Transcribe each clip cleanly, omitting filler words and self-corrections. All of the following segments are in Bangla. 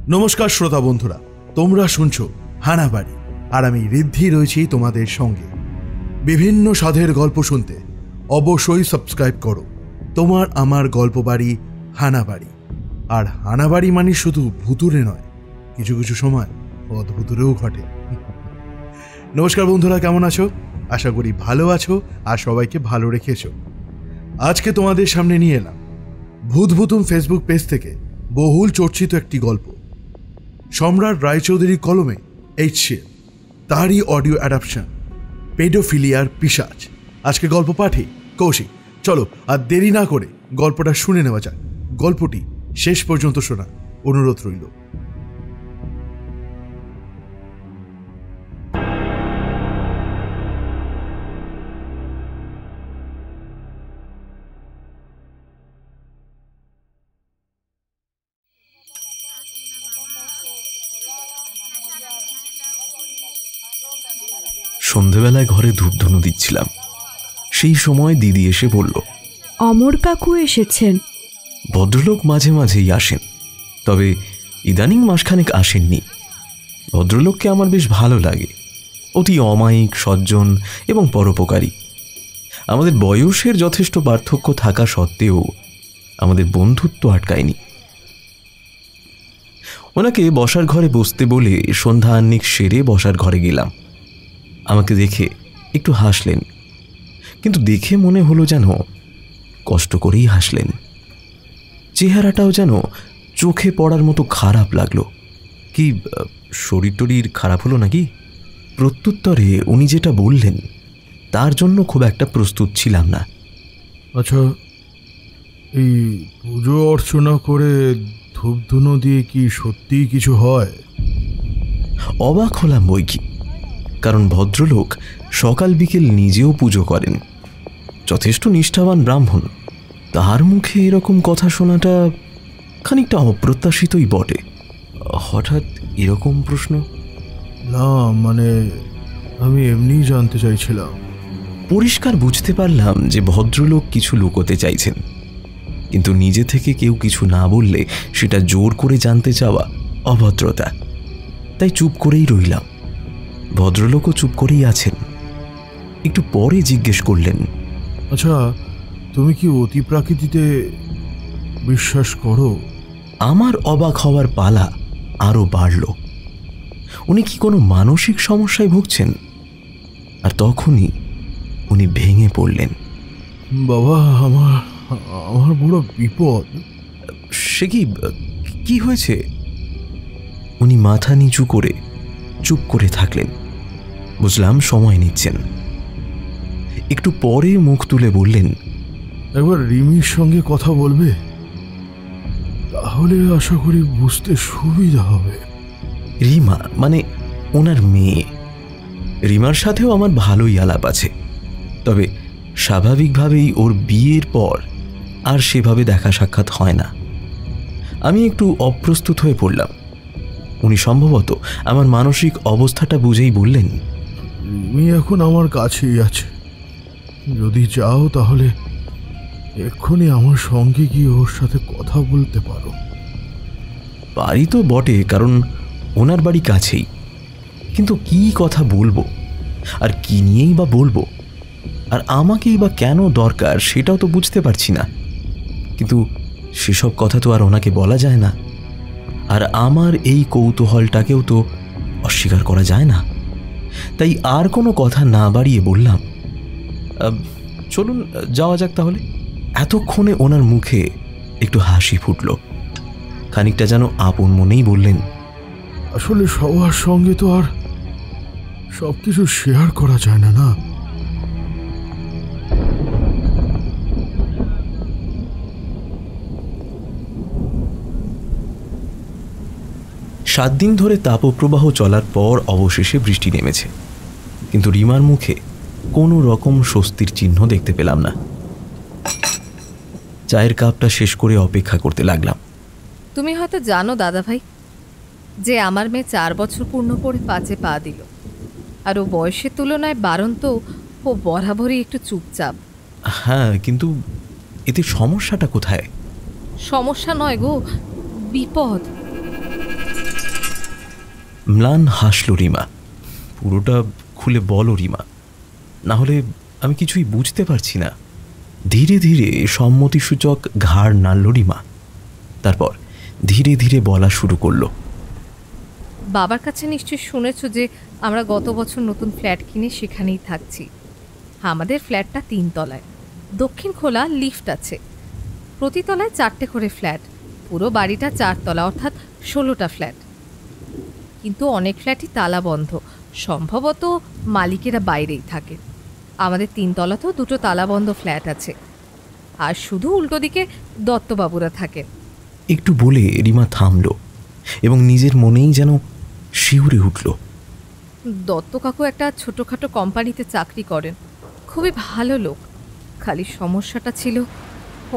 নমস্কার শ্রোতা বন্ধুরা, তোমরা শুনছো হানাবাড়ি, আর আমি ঋদ্ধি রয়েছি তোমাদের সঙ্গে। বিভিন্ন স্বাদের গল্প শুনতে অবশ্যই সাবস্ক্রাইব করো তোমার আমার গল্প বাড়ি হানাবাড়ি। আর হানাবাড়ি মানে শুধু ভুতুরে নয়, কিছু কিছু সময় অদ্ভুতুরেও ঘটে। নমস্কার বন্ধুরা, কেমন আছো? আশা করি ভালো আছো আর সবাইকে ভালো রেখেছো। আজকে তোমাদের সামনে নিয়ে এলাম ভূতভুতুম ফেসবুক পেজ থেকে বহুল চর্চিত একটি গল্প, সম্রাট রায়চৌধুরীর কলমে HCL, তারই অডিও অ্যাডাপশন পেডোফিলিয়ার পিশাচ। আজকে গল্প পাঠে কৌশিক। চলো আর দেরি না করে গল্পটা শুনে নেওয়া যাক। গল্পটি শেষ পর্যন্ত শোনা অনুরোধ রইল। সন্ধেবেলায় ঘরে ধূপধুনো দিচ্ছিলাম, সেই সময় দিদি এসে বলল, অমর কাকু এসেছেন। ভদ্রলোক মাঝে মাঝেই আসেন, তবে ইদানিং মাসখানেক আসেননি। ভদ্রলোককে আমার বেশ ভালো লাগে, অতি অমায়িক, সজ্জন এবং পরোপকারী। আমাদের বয়সের যথেষ্ট পার্থক্য থাকা সত্ত্বেও আমাদের বন্ধুত্ব আটকায়নি। ওনাকে বসার ঘরে বসতে বলে সন্ধ্যা আহ্নিক সেরে বসার ঘরে গেলাম। আমাকে দেখে একটু হাসলেন, কিন্তু দেখে মনে হলো যেন কষ্ট করেই হাসলেন। চেহারাটাও যেন চোখে পড়ার মতো খারাপ লাগলো। কি শরীর টরীর খারাপ হলো নাকি? প্রত্যুত্তরে উনি যেটা বললেন তার জন্য খুব একটা প্রস্তুত ছিলাম না। আচ্ছা, এই পুজো অর্চনা করে ধূপধুনো দিয়ে কি সত্যিই কিছু হয়? অবাক হলাম বই কি, কারণ ভদ্রলোক সকাল বিকেল নিজেও পুজো করেন, যথেষ্ট নিষ্ঠাবান ব্রাহ্মণ। তার মুখে এরকম কথা শোনাটা খানিকটা অপ্রত্যাশিতই বটে। হঠাৎ এরকম প্রশ্ন? না মানে আমি এমনিই জানতে চাইছিলাম। পরিষ্কার বুঝতে পারলাম যে ভদ্রলোক কিছু লুকোতে চাইছেন, কিন্তু নিজে থেকে কেউ কিছু না বললে সেটা জোর করে জানতে চাওয়া অভদ্রতা। তাই চুপ করেই রইলাম। ভদ্রলোকও চুপ করেই আছেন। একটু পরে জিজ্ঞেস করলেন, আচ্ছা, তুমি কি অতি প্রাকৃতিতে বিশ্বাস করো? আমার অবাক হওয়ার পালা আরো বাড়ল। উনি কি কোনো মানসিক সমস্যায় ভুগছেন? আর তখনই উনি ভেঙে পড়লেন। বাবা, আমার বড় বিপদ। সে কি হয়েছে? উনি মাথা নিচু করে চুপ করে থাকলেন। বুঝলাম সময় নিচ্ছেন। একটু পরে মুখ তুলে বললেন, একবার রিমির সঙ্গে কথা বলবে? তাহলে আশা করি বুঝতে সুবিধা হবে। রিমা মানে ওনার মেয়ে। রিমার সাথেও আমার ভালোই আলাপ আছে, তবে স্বাভাবিকভাবেই ওর বিয়ের পর আর সেভাবে দেখা সাক্ষাৎ হয় না। আমি একটু অপ্রস্তুত হয়ে পড়লাম। উনি সম্ভবত আমার মানসিক অবস্থাটা বুঝেই বললেন, রিমি এখন আমার কাছেই আছে। যদি চাও তাহলে এক্ষুনি আমার সঙ্গে গিয়ে ওর সাথে কথা বলতে পারো। বাড়ি তো বটে, কারণ ওনার বাড়ি কাছেই, কিন্তু কি কথা বলবো আর কি নিয়েই বা বলবো, আর আমাকেই বা কেন দরকার সেটাও তো বুঝতে পারছি না। কিন্তু সেসব কথা তো আর ওনাকে বলা যায় না, আর আমার এই কৌতূহলটাকেও তো অস্বীকার করা যায় না। তাই আর কোনো কথা না বাড়িয়ে বললাম, চলুন যাওয়া যাক তাহলে। এতক্ষণে ওনার মুখে একটু হাসি ফুটল। খানিকটা যেন আপন মনেই বললেন, আসলে সবার সঙ্গে তো আর সবকিছু শেয়ার করা যায় না। 7 দিন ধরে তাপপ্রবাহ চলার পর অবশেষে বৃষ্টি নেমেছে, কিন্তু রিমার মুখে কোনো রকম স্বস্তির চিহ্ন দেখতে পেলাম না। চায়ের কাপটা শেষ করে অপেক্ষা করতে লাগলাম। তুমি হয়তো জানো দাদা ভাই, যে আমার মেয়ে 4 বছর পূর্ণ করে 5-এ পা দিল। আর ও বয়সের তুলনায় বারন্ত ও বরাবরই একটু চুপচাপ। হ্যাঁ, কিন্তু এতে সমস্যাটা কোথায়? সমস্যা নয় গো, বিপদ। ম্লান হাসল রিমা। পুরোটা খুলে বলো রিমা, না হলে আমি কিছুই বুঝতে পারছি না। ধীরে ধীরে সম্মতিসূচক ঘাড় নাড়ল রিমা। তারপর ধীরে ধীরে বলা শুরু করলো। বাবার কাছে নিশ্চয়ই শুনেছ যে আমরা গত বছর নতুন ফ্ল্যাট কিনে সেখানেই থাকছি। আমাদের ফ্ল্যাটটা 3 তলায়, দক্ষিণ খোলা লিফট আছে। প্রতি তলায় 4টে করে ফ্ল্যাট, পুরো বাড়িটা 4 তলা, অর্থাৎ 16টা ফ্ল্যাট। কিন্তু অনেক ফ্ল্যাটই তালা বন্ধ, সম্ভবত মালিকেরা বাইরেই থাকে। আমাদের 3 তলাতেও 2টো তালাবন্ধ ফ্ল্যাট আছে, আর শুধু উল্টো দিকে দত্তবাবুরা থাকেন। একটু বলে রিমা থামল এবং নিজের মনেই যেন শিউরে উঠল। দত্ত কাকু একটা ছোটোখাটো কোম্পানিতে চাকরি করেন, খুবই ভালো লোক। খালি সমস্যাটা ছিল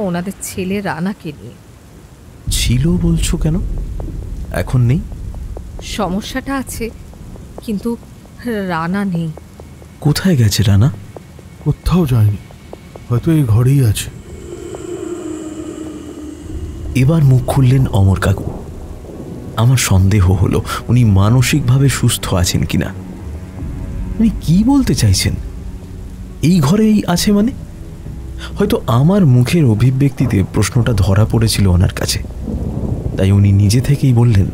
ওনাদের ছেলে রানাকে নিয়ে। ছিল বলছো কেন? এখন নেই? সমস্যাটা আছে, কিন্তু রানা নেই। কোথায় গেছে রানা? কোথাও যায়নি, হয়তো এই ঘরেই আছে। এবার মুখ খুললেন অমর কাকু। আমার সন্দেহ হলো উনি মানসিকভাবে সুস্থ আছেন কিনা। উনি কি বলতে চাইছেন? এই ঘরেই আছে মানে? হয়তো আমার মুখের অভিব্যক্তিতে প্রশ্নটা ধরা পড়েছিল ওনার কাছে, তাই উনি নিজে থেকেই বললেন,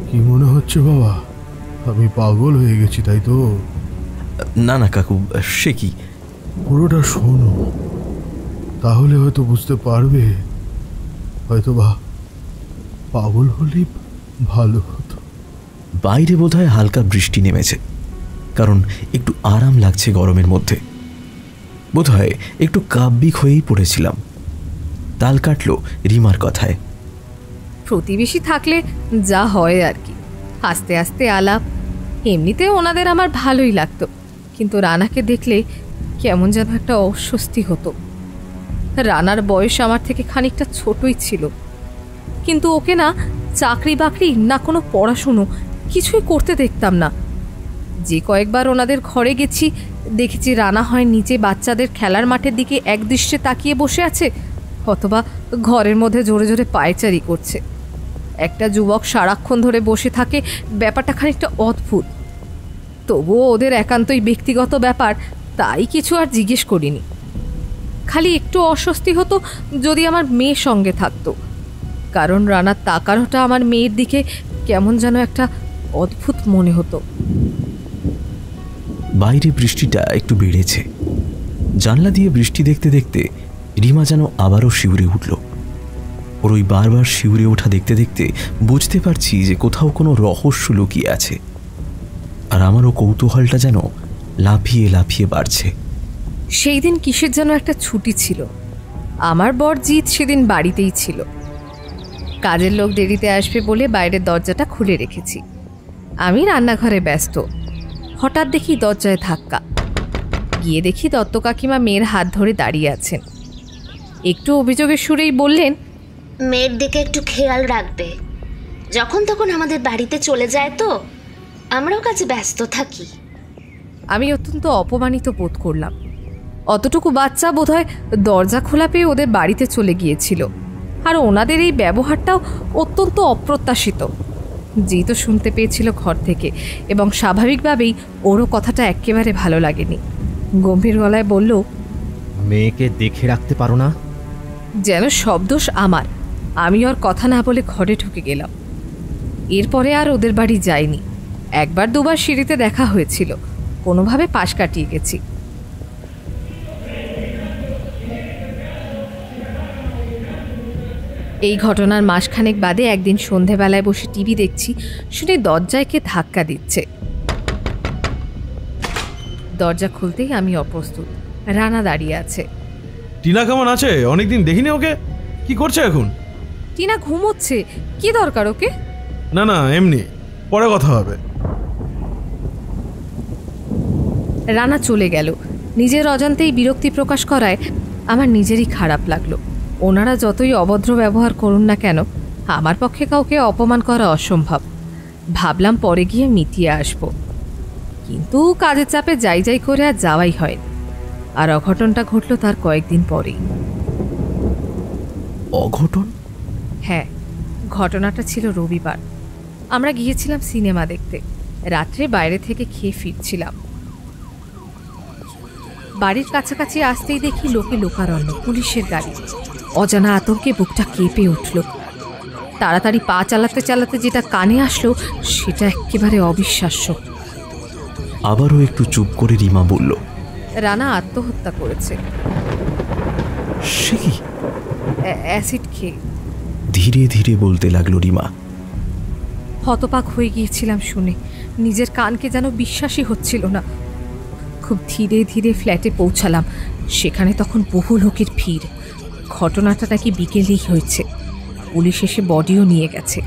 কি মনে হচ্ছে বাবা, আমি পাগল হয়ে গেছি তাই তো? না না কাকু, সে কি? পুরোটা শোনো, তাহলে হয়তো বুঝতে পারবে। হয়তো বা পাগল হলেই ভালো হতো। বাইরে বোধহয় হালকা বৃষ্টি নেমেছে, কারণ একটু আরাম লাগছে গরমের মধ্যে। বোধহয় একটু কাব্যিক হয়েই পড়েছিলাম। তাল কাটল রিমার কথায়। প্রতিবেশী থাকলে যা হয় আর কি, আস্তে আস্তে আলাপ। এমনিতে ওনাদের আমার ভালোই লাগতো, কিন্তু রানাকে দেখলে কেমন যেন একটা অস্বস্তি হতো। রানার বয়স আমার থেকে খানিকটা ছোটই ছিল, কিন্তু ওকে না চাকরি বাকরি না কোনো পড়াশুনো কিছুই করতে দেখতাম না। যে কয়েকবার ওনাদের ঘরে গেছি, দেখেছি রানা হয় নিচে বাচ্চাদের খেলার মাঠের দিকে একদৃষ্টে তাকিয়ে বসে আছে, অথবা ঘরের মধ্যে জোরে জোরে পায়চারি করছে। একটা যুবক সারাক্ষণ ধরে বসে থাকে, ব্যাপারটা খানিকটা অদ্ভুত। তবুও ওদের একান্তই ব্যক্তিগত ব্যাপার, তাই কিছু আর জিজ্ঞেস করিনি। খালি একটু অস্বস্তি হতো যদি আমার মেয়ের সঙ্গে থাকতো, কারণ রানার তাকানোটা আমার মেয়ের দিকে কেমন যেন একটা অদ্ভুত মনে হতো। বাইরে বৃষ্টিটা একটু বেড়েছে। জানলা দিয়ে বৃষ্টি দেখতে দেখতে রিমা যেন আবারও শিউরে উঠল। ওর ওই বারবার শিউরে ওঠা দেখতে দেখতে বুঝতে পারছি যে কোথাও কোনো রহস্য লুকিয়ে আছে, আর আমারও কৌতূহলটা যেন লাফিয়ে লাফিয়ে বাড়ছে। সেই দিন কিসের যেন একটা ছুটি ছিল। আমার বর জিৎ সেদিন বাড়িতেই ছিল। কাজের লোক দেরিতে আসবে বলে বাইরের দরজাটা খুলে রেখেছি। আমি রান্নাঘরে ব্যস্ত। হঠাৎ দেখি দরজায় ধাক্কা। গিয়ে দেখি দত্ত কাকিমা মেয়ের হাত ধরে দাঁড়িয়ে আছেন। একটু অভিযোগের সুরেই বললেন, মেয়ের দিকে একটু খেয়াল রাখবে, যখন তখন আমাদের বাড়িতে চলে যায় তো, আমরাও কাজে ব্যস্ত থাকি। আমি অত্যন্ত অপমানিত বোধ করলাম। অতটুকু বাচ্চা বোধহয় দরজা খোলা পেয়ে ওদের বাড়িতে চলে গিয়েছিল, আর ওনাদের এই ব্যবহারটাও অত্যন্ত অপ্রত্যাশিত। জিতও শুনতে পেয়েছিল ঘর থেকে, এবং স্বাভাবিকভাবেই ওরও কথাটা একেবারে ভালো লাগেনি। গম্ভীর গলায় বলল, মেয়েকে দেখে রাখতে পারো না? যেন সব দোষ আমার। আমি ওর কথা না বলে ঘরে ঢুকে গেলাম। এরপরে আর ওদের বাড়ি যাইনি। একবার দুবার সিঁড়িতে দেখা হয়েছিল, কোনোভাবে পাশ কাটিয়ে গেছি। এই ঘটনার মাসখানেক বাদে একদিন সন্ধেবেলায় বসে টিভি দেখছি, শুনে দরজায় কে ধাক্কা দিচ্ছে। দরজা খুলতেই আমি অপ্রস্তুত। রানা দাঁড়িয়ে আছে। টিনা কেমন আছে? অনেকদিন দেখিনি ওকে। কি করছে এখন? টিনা ঘুমোচ্ছে। কি দরকার ওকে? না না, এমনি, পরে কথা হবে। রানা চলে গেল। নিজের অজান্তেই বিরক্তি প্রকাশ করায় আমার নিজেরই খারাপ লাগলো। ওনারা যতই অভদ্র ব্যবহার করুন না কেন, আমার পক্ষে কাউকে অপমান করা অসম্ভব। ভাবলাম পরে গিয়ে মিটিয়ে আসব, কিন্তু কাজের চাপে যাই যাই করে আর যাওয়াই হয়নি। আর অঘটনটা ঘটল তার কয়েকদিন পরেই। অঘটন? হ্যাঁ, ঘটনাটা ছিল রবিবার। আমরা গিয়েছিলাম সিনেমা দেখতে। রাত্রে বাইরে থেকে খেয়ে ফিরছিলাম। বাড়ির কাছাকাছি আসতেই দেখি লোকে লোকারণ্য, পুলিশের গাড়ি। অজানা আতঙ্কে বুকটা কেঁপে উঠল। তাড়াতাড়ি পা চালাতে চালাতে যেটা কানে আসলো সেটা একেবারে অবিশ্বাস্য। আবারও একটু চুপ করে রিমা বলল, রানা আত্মহত্যা করেছে। সে কি? অ্যাসিড খেয়ে। ধীরে ধীরে বলতে লাগলো রিমা। হতবাক হয়ে গিয়েছিলাম শুনে, নিজের কানকে যেন বিশ্বাসই হচ্ছিল না। খুব ধীরে ধীরে ফ্ল্যাটে পৌঁছালাম। সেখানে তখন বহু লোকের ভিড়। ঘটনাটা নাকি বিকেলেই হয়েছে। পুলিশ এসে বডিও নিয়ে গেছে।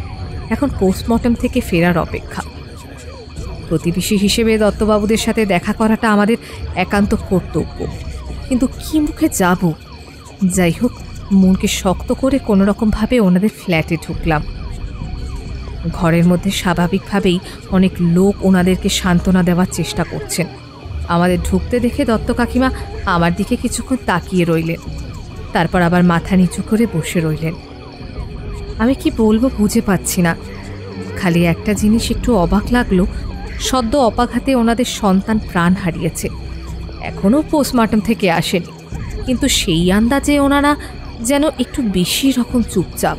এখন পোস্টমর্টম থেকে ফেরার অপেক্ষা। প্রতিবেশী হিসেবে দত্তবাবুদের সাথে দেখা করাটা আমাদের একান্ত কর্তব্য, কিন্তু কি মুখে যাব? যাই হোক, মনকে শক্ত করে কোনো রকমভাবে ওনাদের ফ্ল্যাটে ঢুকলাম। ঘরের মধ্যে স্বাভাবিকভাবেই অনেক লোক ওনাদেরকে সান্ত্বনা দেওয়ার চেষ্টা করছেন। আমাদের ঢুকতে দেখে দত্ত কাকিমা আমার দিকে কিছুক্ষণ তাকিয়ে রইলেন, তারপর আবার মাথা নিচু করে বসে রইলেন। আমি কি বলবো বুঝে পাচ্ছি না। খালি একটা জিনিস একটু অবাক লাগলো, সদ্য অপাঘাতে ওনাদের সন্তান প্রাণ হারিয়েছে। এখনও পোস্টমর্টম থেকে আসেনি, কিন্তু সেই আন্দাজে ওনারা যেন একটু বেশি রকম চুপচাপ।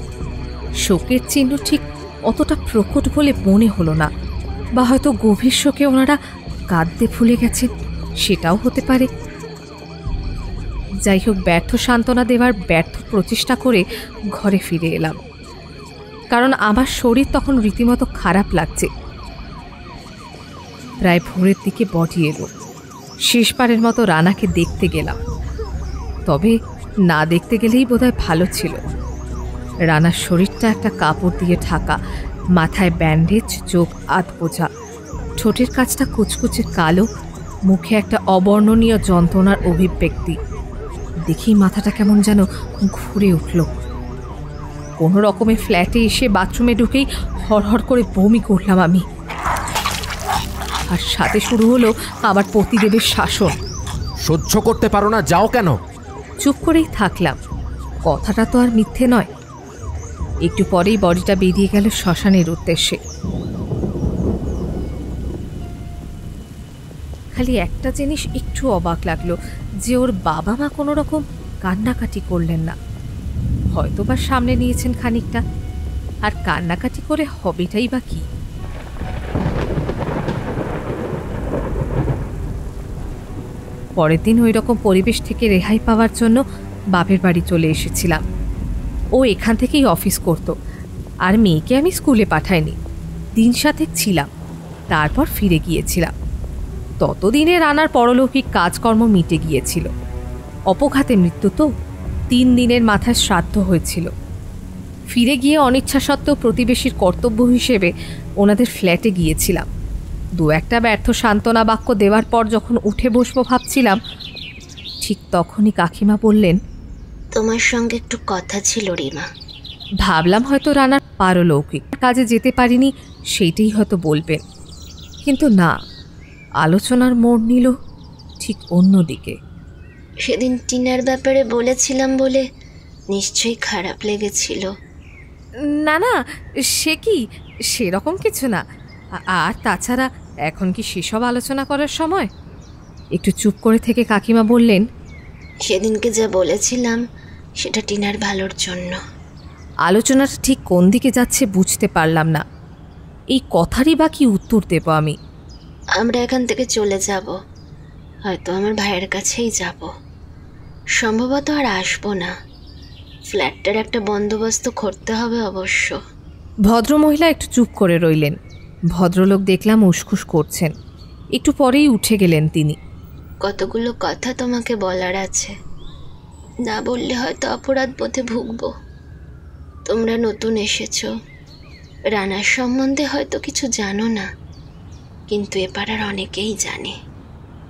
শোকের চিহ্ন ঠিক অতটা প্রকট বলে মনে হলো না, বা হয়তো গভীর শোকে ওনারা কাঁদতে ভুলে গেছেন, সেটাও হতে পারে। যাই হোক, ব্যর্থ সান্ত্বনা দেওয়ার ব্যর্থ প্রচেষ্টা করে ঘরে ফিরে এলাম, কারণ আমার শরীর তখন রীতিমতো খারাপ লাগছে। প্রায় ভোরের দিকে বডি এলো। শেষবারের মতো রানাকে দেখতে গেলাম, তবে না দেখতে গেলেই বোধহয় ভালো ছিল। রানার শরীরটা একটা কাপড় দিয়ে ঢাকা, মাথায় ব্যান্ডেজ, চোখ আধ বোঝা, ঠোঁটের কাছটা কুচকুচে কালো, মুখে একটা অবর্ণনীয় যন্ত্রণার অভিব্যক্তি। দেখেই মাথাটা কেমন যেন ঘুরে উঠল। কোনো রকমে ফ্ল্যাটে এসে বাথরুমে ঢুকেই হড়হড় করে বমি করলাম আমি। আর সাথে শুরু হলো আবার পতিদেবের শাসন। সহ্য করতে পারো না, যাও কেন? চুপ করেই থাকলাম। কথাটা তো আর মিথ্যে নয়। একটু পরেই বডিটা বেরিয়ে গেল শ্মশানের উদ্দেশ্যে। খালি একটা জিনিস একটু অবাক লাগলো, যে ওর বাবা মা কোনো রকম কান্নাকাটি করলেন না। হয়তোবা সামনে নিয়েছেন খানিকটা, আর কান্নাকাটি করে হবেটাই বা কি? পরের দিন ওই রকম পরিবেশ থেকে রেহাই পাওয়ার জন্য বাপের বাড়ি চলে এসেছিলাম। ও এখান থেকেই অফিস করত, আর মেয়েকে আমি স্কুলে পাঠাইনি। দিন সাথে ছিলাম, তারপর ফিরে গিয়েছিলাম। ততদিনে রানার পরলৌকিক কাজকর্ম মিটে গিয়েছিল। অপঘাতে মৃত্যু তো, 3 দিনের মাথায় শ্রাদ্ধ হয়েছিল। ফিরে গিয়ে অনিচ্ছা সত্ত্বেও প্রতিবেশীর কর্তব্য হিসেবে ওনাদের ফ্ল্যাটে গিয়েছিলাম। 2-একটা ব্যর্থ সান্ত্বনা বাক্য দেওয়ার পর যখন উঠে বসবো ভাবছিলাম, ঠিক তখনই কাকিমা বললেন, তোমার সঙ্গে একটু কথা ছিল রিমা। ভাবলাম হয়তো রানার পারলৌকিক কাজে যেতে পারিনি, সেইটাই হয়তো বলবেন, কিন্তু না, আলোচনার মোড় নিল ঠিক অন্যদিকে। সেদিন টিনার ব্যাপারে বলেছিলাম বলে নিশ্চয়ই খারাপ লেগেছিল। না না, সে কি, সেরকম কিছু না। আর তাছাড়া এখন কি সেসব আলোচনা করার সময়? একটু চুপ করে থেকে কাকিমা বললেন, সেদিনকে যা বলেছিলাম সেটা টিনার ভালোর জন্য। আলোচনাটা ঠিক কোন দিকে যাচ্ছে বুঝতে পারলাম না। এই কথারই বা কি উত্তর দেব আমি? আমরা এখান থেকে চলে যাব, হয়তো আমার ভাইয়ের কাছেই যাব, সম্ভবত আর আসবো না। ফ্ল্যাটটার একটা বন্দোবস্ত করতে হবে অবশ্য। ভদ্রমহিলা একটু চুপ করে রইলেন। ভদ্রলোক দেখলাম উসখুস করছেন। একটু পরেই উঠে গেলেন তিনি। কতগুলো কথা তোমাকে বলার আছে, না বললে হয়তো অপরাধ বোধে ভুগবো। তোমরা নতুন এসেছো, রানার সম্বন্ধে হয়তো কিছু জানো না, কিন্তু এ পাড়ার অনেকেই জানে।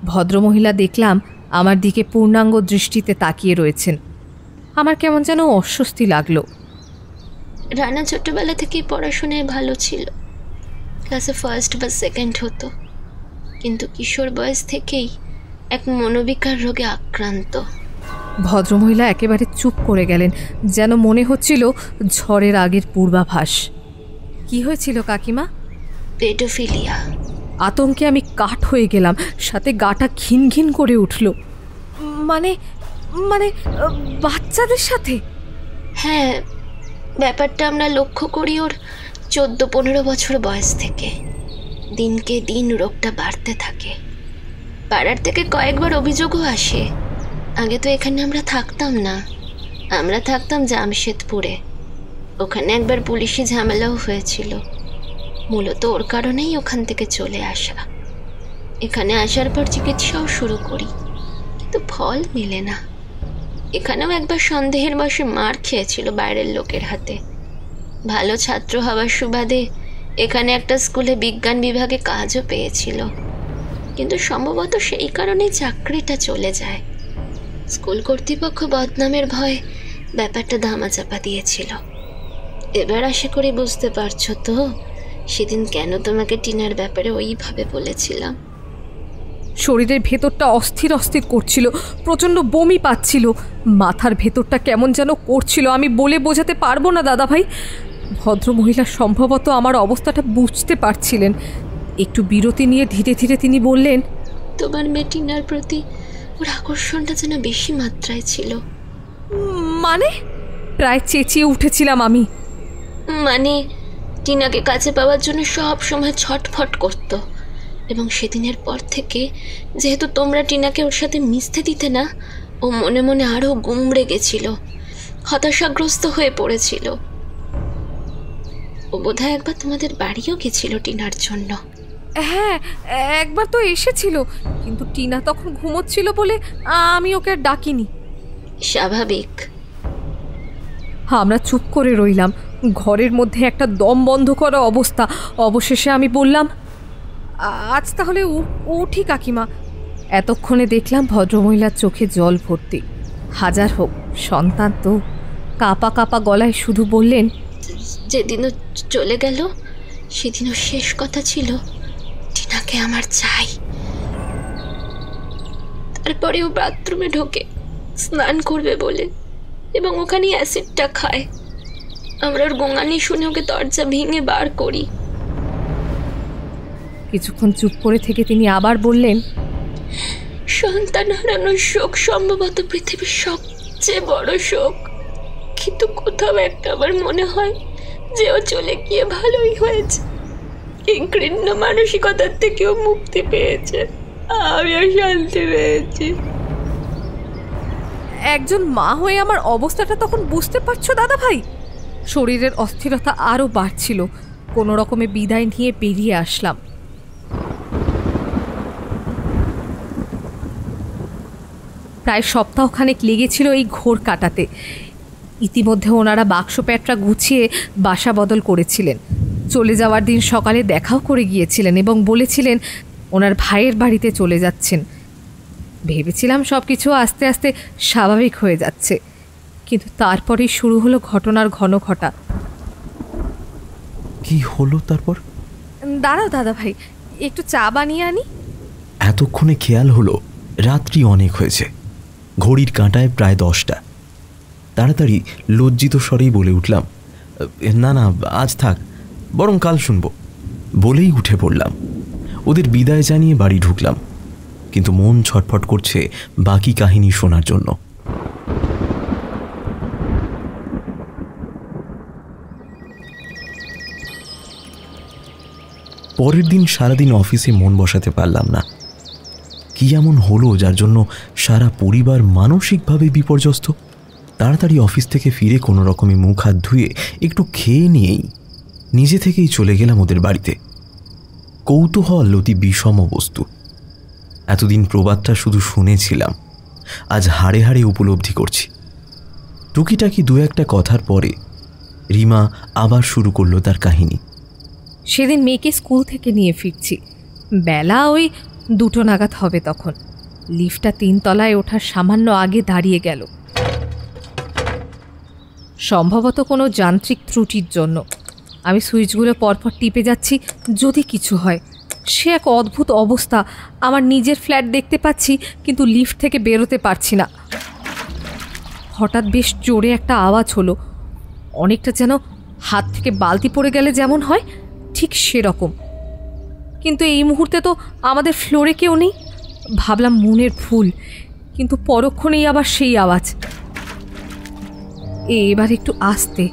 ভদ্রমহিলা দেখলাম আমার দিকে পূর্ণাঙ্গ দৃষ্টিতে তাকিয়ে রয়েছেন। আমার কেমন যেন অস্বস্তি লাগলো। রানা ছোটবেলা থেকেই পড়াশোনায় ভালো ছিল, ক্লাসে ফার্স্ট বা সেকেন্ড হতো, কিন্তু কিশোর বয়স থেকেই এক মনোবিকার রোগে আক্রান্ত। ভদ্রমহিলা একেবারে চুপ করে গেলেন, যেন মনে হচ্ছিল ঝড়ের আগের পূর্বাভাস। কি হয়েছিল কাকিমা? পেডোফিলিয়া। আতঙ্কে আমি কাঠ হয়ে গেলাম, সাথে গাটা ঘিন ঘিন করে উঠল। মানে মানে বাচ্চাদের সাথে? হ্যাঁ, ব্যাপারটা আমরা লক্ষ্য করি ওর 14-15 বছর বয়স থেকে। দিনকে দিন রোগটা বাড়তে থাকে। পাড়ার থেকে কয়েকবার অভিযোগও আসে। আগে তো এখানে আমরা থাকতাম না, আমরা থাকতাম জামশেদপুরে। ওখানে একবার পুলিশি ঝামেলাও হয়েছিল। মূলত ওর কারণেই ওখান থেকে চলে আসা। এখানে আসার পর চিকিৎসাও শুরু করি, কিন্তু ফল মেলে না। এখানেও একবার সন্দেহের বশে মার খেয়েছিল বাইরের লোকের হাতে। ভালো ছাত্র হওয়ার সুবাদে এখানে একটা স্কুলে বিজ্ঞান বিভাগে কাজও পেয়েছিল, কিন্তু সম্ভবত সেই কারণেই চাকরিটা চলে যায়। স্কুল কর্তৃপক্ষ বদনামের ভয়ে ব্যাপারটা ধামাচাপা দিয়েছিল। এবার আশা করি বুঝতে পারছো তো সেদিন কেন তোমাকে টিনার ব্যাপারে ওইভাবে বলেছিলাম। শরীরের ভেতরটা অস্থির অস্থির করছিল, প্রচণ্ড বমি পাচ্ছিল, মাথার ভেতরটা কেমন যেন করছিল। আমি বলে বোঝাতে পারবো না দাদা ভাই। ভদ্রমহিলা সম্ভবত আমার অবস্থাটা বুঝতে পারছিলেন। একটু বিরতি নিয়ে ধীরে ধীরে তিনি বললেন, তোমার মেয়ে টিনার প্রতি ওর আকর্ষণটা যেন বেশি মাত্রায় ছিল। মানে? প্রায় চেঁচিয়ে উঠেছিলাম আমি। মানে টিনাকে কাছে পাওয়ার জন্য সব সময় ছটফট করত, এবং সেদিনের পর থেকে যেহেতু তোমরা টিনাকে ওর সাথে মিশতে দিতে না, ও মনে মনে আরও গুমড়ে গেছিল, হতাশাগ্রস্ত হয়ে পড়েছিল। ও বোধহয় একবার তোমাদের বাড়িও গেছিল টিনার জন্য। হ্যাঁ, একবার তো এসেছিল, কিন্তু টিনা তখন ঘুমোচ্ছিল বলে আমি ওকে আর ডাকিনি। স্বাভাবিক। আমরা চুপ করে রইলাম। ঘরের মধ্যে একটা দম বন্ধ করা অবস্থা। অবশেষে আমি বললাম, আজ তাহলে উঠি কাকিমা। এতক্ষণে দেখলাম ভদ্রমহিলার চোখে জল ভর্তি। হাজার হোক সন্তান তো। কাঁপা কাঁপা গলায় শুধু বললেন, যেদিনও চলে গেল সেদিনও শেষ কথা ছিল, টিনাকে আমার চাই। তারপরে ও বাথরুমে ঢোকে স্নান করবে বলে, এবং ওখানে অ্যাসিডটা খায়। আমরা ওর গোঙানি শুনে ওকে দরজা ভেঙে বার করি। কিছুক্ষণ চুপ করে থেকে তিনি আবার বললেন, সন্তান হারানোর শোক সম্ভবত পৃথিবীর সবচেয়ে বড় শোক, কিন্তু কোথাও একটা আমার মনে হয় যে ও চলে গিয়ে ভালোই হয়েছে। এই ঘৃণ্য মানসিকতার থেকেও মুক্তি পেয়েছে, আমিও শান্তি পেয়েছি। একজন মা হয়ে আমার অবস্থাটা তখন বুঝতে পারছো দাদা ভাই? শরীরের অস্থিরতা আরও বাড়ছিল। কোনো রকমে বিদায় নিয়ে বেরিয়ে আসলাম। প্রায় সপ্তাহখানেক লেগেছিল এই ঘোর কাটাতে। ইতিমধ্যে ওনারা বাক্স প্যাটরা গুছিয়ে বাসা বদল করেছিলেন। চলে যাওয়ার দিন সকালে দেখাও করে গিয়েছিলেন এবং বলেছিলেন ওনার ভাইয়ের বাড়িতে চলে যাচ্ছেন। ভেবেছিলাম সব কিছু আস্তে আস্তে স্বাভাবিক হয়ে যাচ্ছে, কিন্তু তারপরেই শুরু হলো ঘটনার ঘন ঘটা। কি হলো তারপর? দাঁড়াও দাদা ভাই, একটু চা বানিয়ে আনি। এতক্ষণে খেয়াল হলো রাত্রি অনেক হয়েছে। ঘড়ির কাঁটায় প্রায় 10টা। তাড়াতাড়ি লজ্জিত স্বরেই বলে উঠলাম, না না আজ থাক, বরং কাল শুনব। বলেই উঠে পড়লাম। ওদের বিদায় জানিয়ে বাড়ি ঢুকলাম, কিন্তু মন ছটফট করছে বাকি কাহিনী শোনার জন্য। পরের দিন সারাদিন অফিসে মন বসাতে পারলাম না। কি এমন হলো যার জন্য সারা পরিবার মানসিকভাবে বিপর্যস্ত? তাড়াতাড়ি অফিস থেকে ফিরে কোনো রকমে মুখ হাত ধুয়ে একটু খেয়ে নিয়েই নিজে থেকেই চলে গেলাম ওদের বাড়িতে। কৌতূহল অতি বিষম বস্তু। এতদিন প্রবাদটা শুধু শুনেছিলাম, আজ হাড়ে হাড়ে উপলব্ধি করছি। টুকিটাকি দু একটা কথার পরে রিমা আবার শুরু করলো তার কাহিনী। সেদিন মেয়েকে স্কুল থেকে নিয়ে ফিরছি। বেলা ওই 2টো নাগাদ হবে তখন। লিফটটা 3 তলায় ওঠার সামান্য আগে দাঁড়িয়ে গেল, সম্ভবত কোনো যান্ত্রিক ত্রুটির জন্য। আমি সুইচগুলো পরপর টিপে যাচ্ছি যদি কিছু হয়। সে এক অদ্ভুত অবস্থা। আমার নিজের ফ্ল্যাট দেখতে পাচ্ছি, কিন্তু লিফট থেকে বেরোতে পারছি না। হঠাৎ বেশ জোরে একটা আওয়াজ হলো, অনেকটা যেন হাত থেকে বালতি পড়ে গেলে যেমন হয় ঠিক সেরকম। কিন্তু এই মুহূর্তে তো আমাদের ফ্লোরে কেউ নেই। ভাবলাম মনের ভুল, কিন্তু পরক্ষণেই আবার সেই আওয়াজ। এবার একটু আস্তে,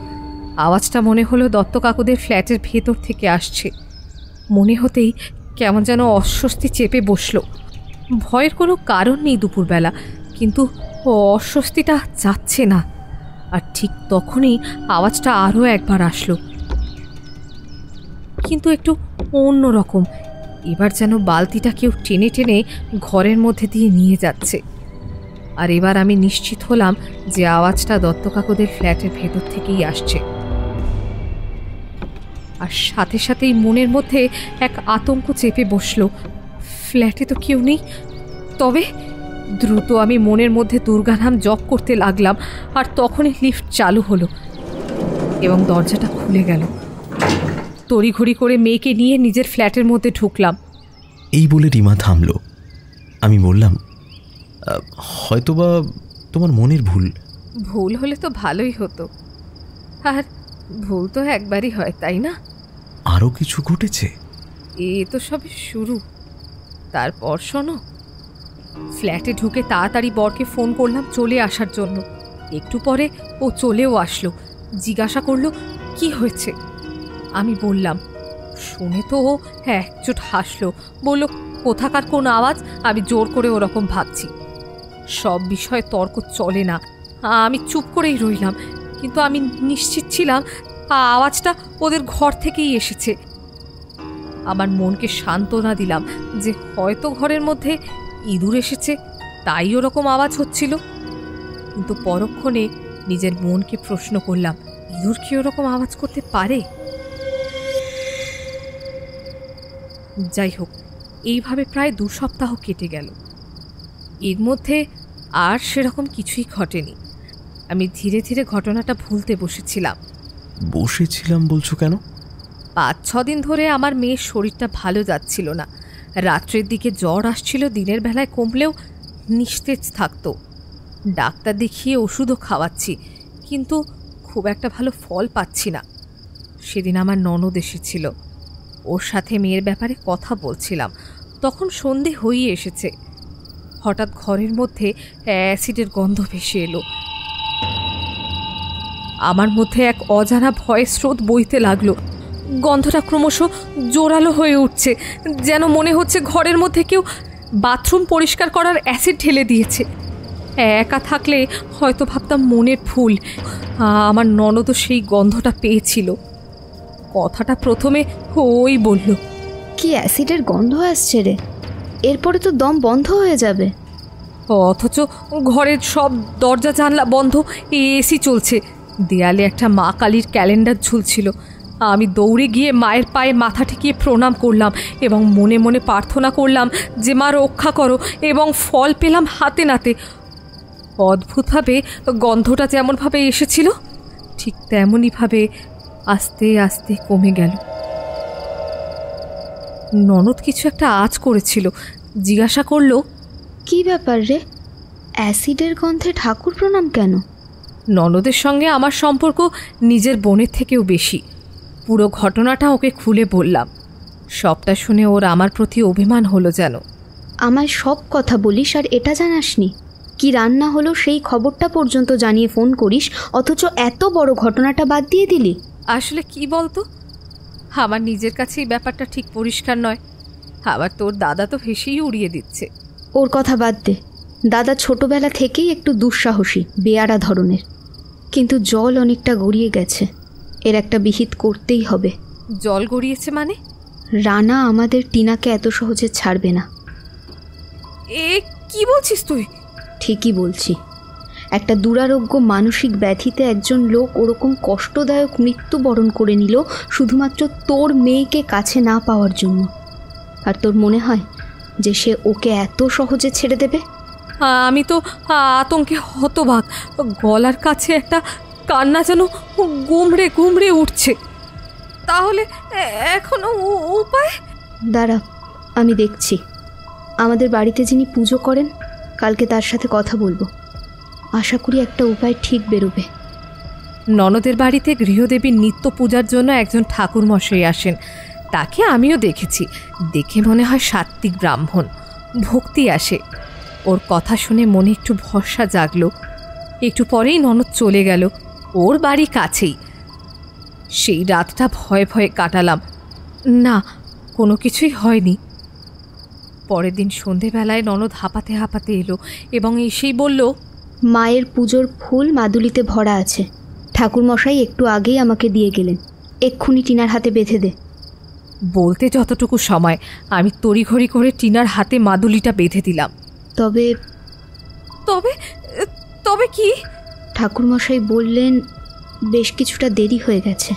আওয়াজটা মনে হলো দত্ত কাকুদের ফ্ল্যাটের ভেতর থেকে আসছে। মনে হতেই কেমন যেন অস্বস্তি চেপে বসলো। ভয়ের কোনো কারণ নেই দুপুরবেলা, কিন্তু অস্বস্তিটা যাচ্ছে না। আর ঠিক তখনই আওয়াজটা আরও একবার আসলো, কিন্তু একটু অন্যরকম। এবার যেন বালতিটা কেউ টেনে টেনে ঘরের মধ্যে দিয়ে নিয়ে যাচ্ছে। আর এবার আমি নিশ্চিত হলাম যে আওয়াজটা দত্ত কাকুদের ফ্ল্যাটের ভেতর থেকেই আসছে। আর সাথে সাথেই মনের মধ্যে এক আতঙ্ক চেপে বসলো। ফ্ল্যাটে তো কেউ নেই, তবে দ্রুত আমি মনের মধ্যে দুর্গানাম জপ করতে লাগলাম। আর তখনই লিফট চালু হলো এবং দরজাটা খুলে গেল। তড়িঘড়ি করে মেয়েকে নিয়ে নিজের ফ্ল্যাটের মধ্যে ঢুকলাম। এই বলে রিমা থামল। আমি বললাম, হয়তোবা তোমার মনের ভুল। ভুল হলে তো ভালোই হতো, আর ভুল তো একবারই হয়, তাই না? আরও কিছু ঘটেছে? এ তো সবই শুরু। তারপর শোনো, ফ্ল্যাটে ঢুকে তাড়াতাড়ি বরকে ফোন করলাম চলে আসার জন্য। একটু পরে ও চলেও আসলো। জিজ্ঞাসা করলো কি হয়েছে। আমি বললাম। শুনে তো ও একচোট হাসলো, বলল কোথাকার কোন আওয়াজ, আমি জোর করে ওরকম ভাবছি। সব বিষয়ে তর্ক চলে না। আমি চুপ করেই রইলাম, কিন্তু আমি নিশ্চিত ছিলাম আওয়াজটা ওদের ঘর থেকেই এসেছে। আমার মনকে সান্ত্বনা দিলাম যে হয়তো ঘরের মধ্যে ইঁদুর এসেছে, তাই ওরকম আওয়াজ হচ্ছিল। কিন্তু পরক্ষণে নিজের মনকে প্রশ্ন করলাম, ইঁদুর কি ওরকম আওয়াজ করতে পারে? যাই হোক, এইভাবে প্রায় 2 সপ্তাহ কেটে গেল। এর মধ্যে আর সেরকম কিছুই ঘটেনি। আমি ধীরে ধীরে ঘটনাটা ভুলতে বসেছিলাম। বসেছিলাম বলছো কেন? 5-6 দিন ধরে আমার মেয়ের শরীরটা ভালো যাচ্ছিল না। রাত্রের দিকে জ্বর আসছিল, দিনের বেলায় কমলেও নিস্তেজ থাকতো। ডাক্তার দেখিয়ে ওষুধও খাওয়াচ্ছি, কিন্তু খুব একটা ভালো ফল পাচ্ছি না। সেদিন আমার ননদ এসেছিল, ওর সাথে মেয়ের ব্যাপারে কথা বলছিলাম। তখন সন্ধে হয়ে এসেছে। হঠাৎ ঘরের মধ্যে অ্যাসিডের গন্ধ ভেসে এলো। আমার মধ্যে এক অজানা ভয়ের স্রোত বইতে লাগলো। গন্ধটা ক্রমশ জোরালো হয়ে উঠছে, যেন মনে হচ্ছে ঘরের মধ্যে কেউ বাথরুম পরিষ্কার করার অ্যাসিড ঢেলে দিয়েছে। একা থাকলে হয়তো ভাবতাম মনের ভুল, আমার ননদও সেই গন্ধটা পেয়েছিল। কথাটা প্রথমে ওই বলল, কি অ্যাসিডের গন্ধ আসছে রে, এরপরে তো দম বন্ধ হয়ে যাবে। অথচ ঘরের সব দরজা জানলা বন্ধ, এসি চলছে। দেয়ালে একটা মা কালীর ক্যালেন্ডার ঝুলছিল। আমি দৌড়ে গিয়ে মায়ের পায়ে মাথা ঠেকিয়ে প্রণাম করলাম এবং মনে মনে প্রার্থনা করলাম যে মা রক্ষা করো, এবং ফল পেলাম হাতে নাতে। অদ্ভুতভাবে গন্ধটা যেমনভাবে এসেছিল ঠিক তেমনইভাবে আস্তে আস্তে কমে গেল। ননদ কিছু একটা আঁচ করেছিল, জিজ্ঞাসা করলো, কি ব্যাপার রে, অ্যাসিডের গন্ধে ঠাকুর প্রণাম কেন? ননদের সঙ্গে আমার সম্পর্ক নিজের বোনের থেকেও বেশি। পুরো ঘটনাটা ওকে খুলে বললাম। সবটা শুনে ওর আমার প্রতি অভিমান হলো যেন। আমায় সব কথা বলিস আর এটা জানাসনি? কি রান্না হলো সেই খবরটা পর্যন্ত জানিয়ে ফোন করিস, অথচ এত বড় ঘটনাটা বাদ দিয়ে দিলি। আসলে কি বলতো, আমার নিজের কাছে এই ব্যাপারটা ঠিক পরিষ্কার নয়। আবার তোর দাদা তো হেসেই উড়িয়ে দিচ্ছে। ওর কথা বাদ দে। দাদা ছোটবেলা থেকেই একটু দুঃসাহসী, বেয়ারা ধরনের, কিন্তু জল অনেকটা গড়িয়ে গেছে। এর একটা বিহিত করতেই হবে। জল গড়িয়েছে মানে? রানা আমাদের টিনাকে এত সহজে ছাড়বে না। এ কি বলছিস তুই? ঠিকই বলছি। একটা দুরারোগ্য মানসিক ব্যাধিতে একজন লোক ওরকম কষ্টদায়ক মৃত্যুবরণ করে নিল শুধুমাত্র তোর মেয়েকে কাছে না পাওয়ার জন্য। আর তোর মনে হয় যে সে ওকে এত সহজে ছেড়ে দেবে? আমি তো আতঙ্কে হতবাক। গলার কাছে একটা কান্না যেন গুমড়ে গুমড়ে উঠছে। তাহলে এখনো উপায়? দাঁড়া, আমি দেখছি। আমাদের বাড়িতে যিনি পুজো করেন, কালকে তার সাথে কথা বলবো। আশা করি একটা উপায় ঠিক বেরোবে। ননদের বাড়িতে গৃহদেবীর নিত্য পূজার জন্য একজন ঠাকুরমশাই আসেন। তাকে আমিও দেখেছি, দেখে মনে হয় সাত্ত্বিক ব্রাহ্মণ, ভক্তি আসে। ওর কথা শুনে মনে একটু ভরসা জাগলো। একটু পরেই ননদ চলে গেল, ওর বাড়ি কাছেই। সেই রাতটা ভয়ে ভয়ে কাটালাম। না, কোনো কিছুই হয়নি। পরের দিন সন্ধেবেলায় ননদ হাঁপাতে হাঁপাতে এলো এবং এসেই বলল, মায়ের পুজোর ফুল মাদুলিতে ভরা আছে, ঠাকুরমশাই একটু আগেই আমাকে দিয়ে গেলেন, এক্ষুনি টিনার হাতে বেঁধে দে। বলতে যতটুকু সময় আমি তড়িঘড়ি করে টিনার হাতে মাদুলিটা বেঁধে দিলাম। তবে তবে তবে কি? ঠাকুরমশাই বললেন বেশ কিছুটা দেরি হয়ে গেছে।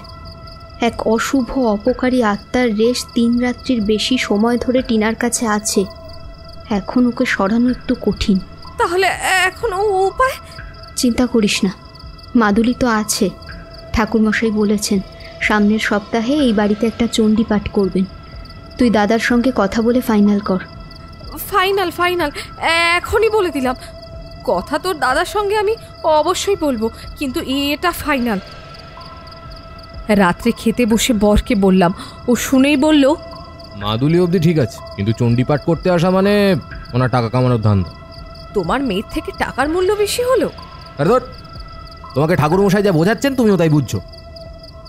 এক অশুভ অপকারী আত্মার রেশ 3 রাত্রির বেশি সময় ধরে টিনার কাছে আছে। এখন ওকে সরানো একটু কঠিন। তাহলে এখন উপায়? চিন্তা করিস না, মাদুলি তো আছে। ঠাকুরমশাই বলেছেন সামনের সপ্তাহে এই বাড়িতে একটা চণ্ডী পাঠ করবেন। তুই দাদার সঙ্গে কথা বলে ফাইনাল কর। ফাইনাল ফাইনাল এখনই বলে দিলাম। কথা তোর দাদার সঙ্গে আমি অবশ্যই বলবো, কিন্তু এটা ফাইনাল। রাত্রে খেতে বসে বরকে বললাম, ও শুনেই বলল, মাদুলি অবধি ঠিক আছে, কিন্তু চণ্ডীপাঠ করতে আসা মানে ওনার টাকা কামানোর ধান্দা। তোমার মেয়ের থেকে টাকার মূল্য বেশি হলো? আরে ধর, তোমাকে ঠাকুরমশাই যা বোঝাচ্ছেন তুমিও তাই বুঝছো,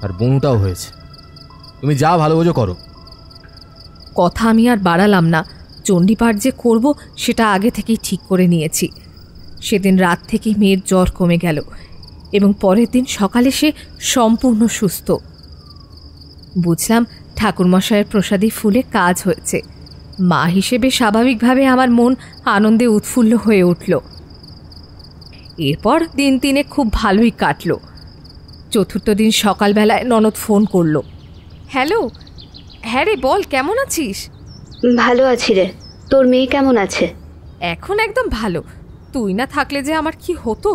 আর বনুটাও হয়েছে। তুমি যা ভালো বোঝো করো। কথা আমি আর বাড়ালাম না। চণ্ডীপাঠ যে করব সেটা আগে থেকেই ঠিক করে নিয়েছি। সেদিন রাত থেকেই মেয়ের জ্বর কমে গেল এবং পরের দিন সকালে সে সম্পূর্ণ সুস্থ। বুঝলাম ঠাকুরমশায়ের প্রসাদী ফুলে কাজ হয়েছে। মা হিসেবে স্বাভাবিকভাবে আমার মন আনন্দে উৎফুল্ল হয়ে উঠল। এরপর দিন 3 খুব ভালোই কাটল। চতুর্থ দিন সকালবেলায় ননদ ফোন করলো। হ্যালো, হ্যাঁ রে বল, কেমন আছিস? ভালো আছি রে, তোর মেয়ে কেমন আছে? এখন একদম ভালো। তুই না থাকলে যে আমার কি হতো।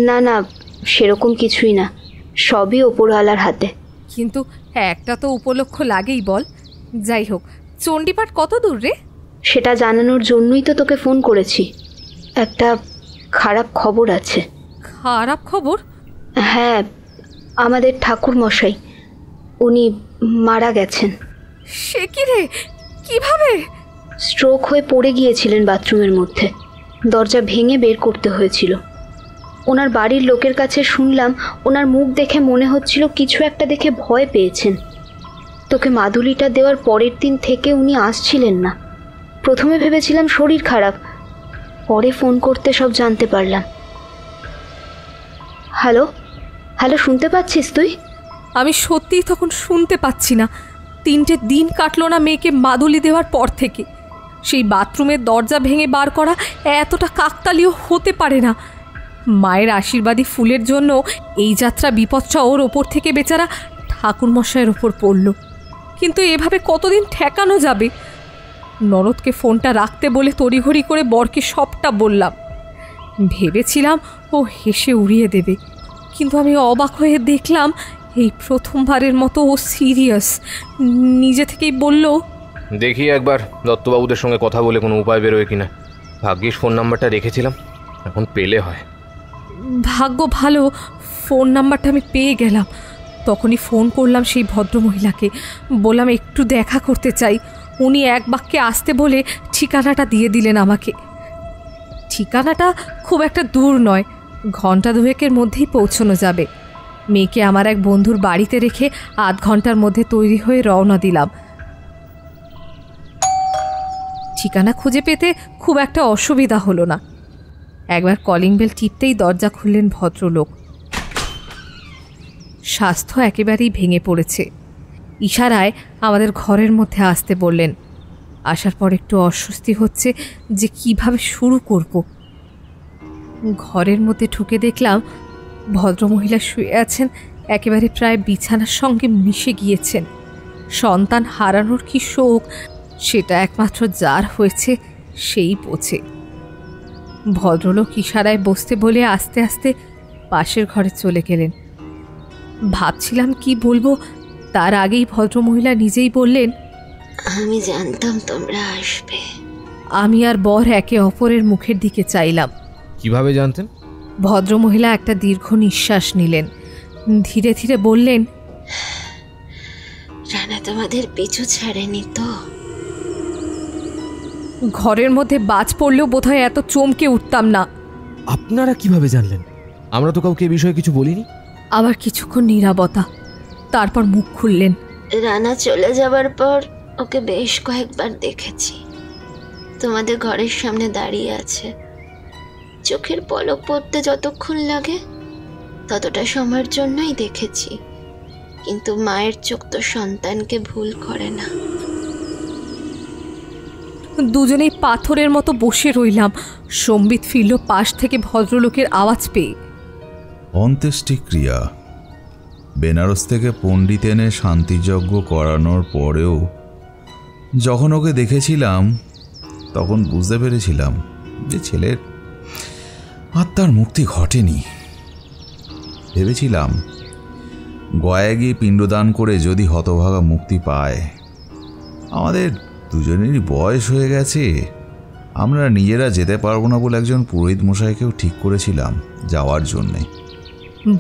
না না, সেরকম কিছুই না, সবই ওপরওয়ালার হাতে। কিন্তু একটা তো উপলক্ষ লাগেই বল। যাই হোক, চণ্ডীপাঠ কত দূর রে? সেটা জানানোর জন্যই তো তোকে ফোন করেছি। একটা খারাপ খবর আছে। খারাপ খবর? হ্যাঁ, আমাদের ঠাকুরমশাই, উনি মারা গেছেন। সে কি রে, কিভাবে? স্ট্রোক হয়ে পড়ে গিয়েছিলেন বাথরুমের মধ্যে, দরজা ভেঙে বের করতে হয়েছিল। ওনার বাড়ির লোকের কাছে শুনলাম ওনার মুখ দেখে মনে হচ্ছিল কিছু একটা দেখে ভয় পেয়েছেন। তোকে মাদুলিটা দেওয়ার পরের দিন থেকে উনি আসছিলেন না। প্রথমে ভেবেছিলাম শরীর খারাপ, পরে ফোন করতে সব জানতে পারলাম। হ্যালো হ্যালো, শুনতে পাচ্ছিস তুই? আমি সত্যিই তখন শুনতে পাচ্ছি না। 3টে দিন কাটলো না মেয়েকে মাদুলি দেওয়ার পর থেকে। সেই বাথরুমের দরজা ভেঙে বার করা এতটা কাকতালীয় হতে পারে না। মায়ের আশীর্বাদী ফুলের জন্য এই যাত্রা বিপদটা ওর ওপর থেকে বেচারা ঠাকুরমশাইয়ের ওপর পড়ল। কিন্তু এভাবে কতদিন ঠেকানো যাবে? ননদকে ফোনটা রাখতে বলে তড়িঘড়ি করে বরকে সবটা বললাম। ভেবেছিলাম ও হেসে উড়িয়ে দেবে, কিন্তু আমি অবাক হয়ে দেখলাম এই প্রথমবারের মতো ও সিরিয়াস। নিজে থেকেই বলল, দেখি একবার দত্তবাবুদের সঙ্গে কথা বলে কোনো উপায় বেরোয় কিনা। ভাগ্যিস ফোন নাম্বারটা রেখেছিলাম, এখন পেলে হয়। ভাগ্য ভালো, ফোন নাম্বারটা আমি পেয়ে গেলাম। তখনই ফোন করলাম সেই ভদ্রমহিলাকে, বললাম একটু দেখা করতে চাই। উনি এক বাক্যে আসতে বলে ঠিকানাটা দিয়ে দিলেন আমাকে। ঠিকানাটা খুব একটা দূর নয়, ঘন্টা 2 মধ্যেই পৌঁছানো যাবে। মেয়েকে আমার এক বন্ধুর বাড়িতে রেখে আধ ঘন্টার মধ্যে তৈরি হয়ে রওনা দিলাম। ঠিকানা খুঁজে পেতে খুব একটা অসুবিধা হলো না। একবার কলিং বেল টিপতেই দরজা খুললেন ভদ্রলোক। স্বাস্থ্য একেবারেই ভেঙে পড়েছে। ইশারায় আমাদের ঘরের মধ্যে আসতে বললেন। আসার পর একটু অস্বস্তি হচ্ছে যে কিভাবে শুরু করব। ঘরের মধ্যে ঢুকে দেখলাম ভদ্রমহিলা শুয়ে আছেন, একেবারে প্রায় বিছানার সঙ্গে মিশে গিয়েছেন। সন্তান হারানোর কি শোক, সেটা একমাত্র যার হয়েছে সেই বোঝে। ভদ্রলোক ইশারায় বসতে বলে আস্তে আস্তে পাশের ঘরে চলে গেলেন। ভাবছিলাম কি বলবো, তার আগেই ভদ্রমহিলা নিজেই বললেন, আমি জানতাম তোমরা আসবে। আমি আর বর একে অপরের মুখের দিকে চাইলাম। কিভাবে জানতেন? ভদ্রমহিলা একটা দীর্ঘ নিঃশ্বাস নিলেন, ধীরে ধীরে বললেন, রানা তোমাদের পিছু ছাড়েনি তো? ঘরের মধ্যে বাজ পড়লেও বোধহয় এত চমকে উঠতাম না। আপনারা কিভাবে জানলেন? আমরা তো কাউকে এ বিষয়ে কিছু বলিনি। আবার কিছুক্ষণ নীরবতা, তারপর মুখ খুললেন। রানা চলে যাবার পর ওকে বেশ কয়েকবার দেখেছি। তোমাদের ঘরের সামনে দাঁড়িয়ে আছে। চোখের পলক পড়তে যতক্ষণ লাগে ততটা সময়ের জন্যই দেখেছি, কিন্তু মায়ের চোখ তো সন্তানকে ভুল করে না। দুজনেই পাথরের মতো বসে রইলাম। সম্বিত ফিরল পাশ থেকে ভদ্রলোকের আওয়াজ পেয়ে। অন্ত্যেষ্টিক্রিয়া। বেনারস থেকে পণ্ডিত এনে শান্তিযজ্ঞ করানোর পরেও যখন ওকে দেখেছিলাম তখন বুঝতে পেরেছিলাম যে ছেলের আত্মার মুক্তি ঘটেনি। ভেবেছিলাম গয়ায় গিয়ে পিণ্ডদান করে যদি হতভাগা মুক্তি পায়। আমাদের দুজনেরই বয়স হয়ে গেছে, আমরা নিজেরা যেতে পারবো না বলে একজন পুরোহিত মশাইকেও ঠিক করেছিলাম যাওয়ার জন্যে।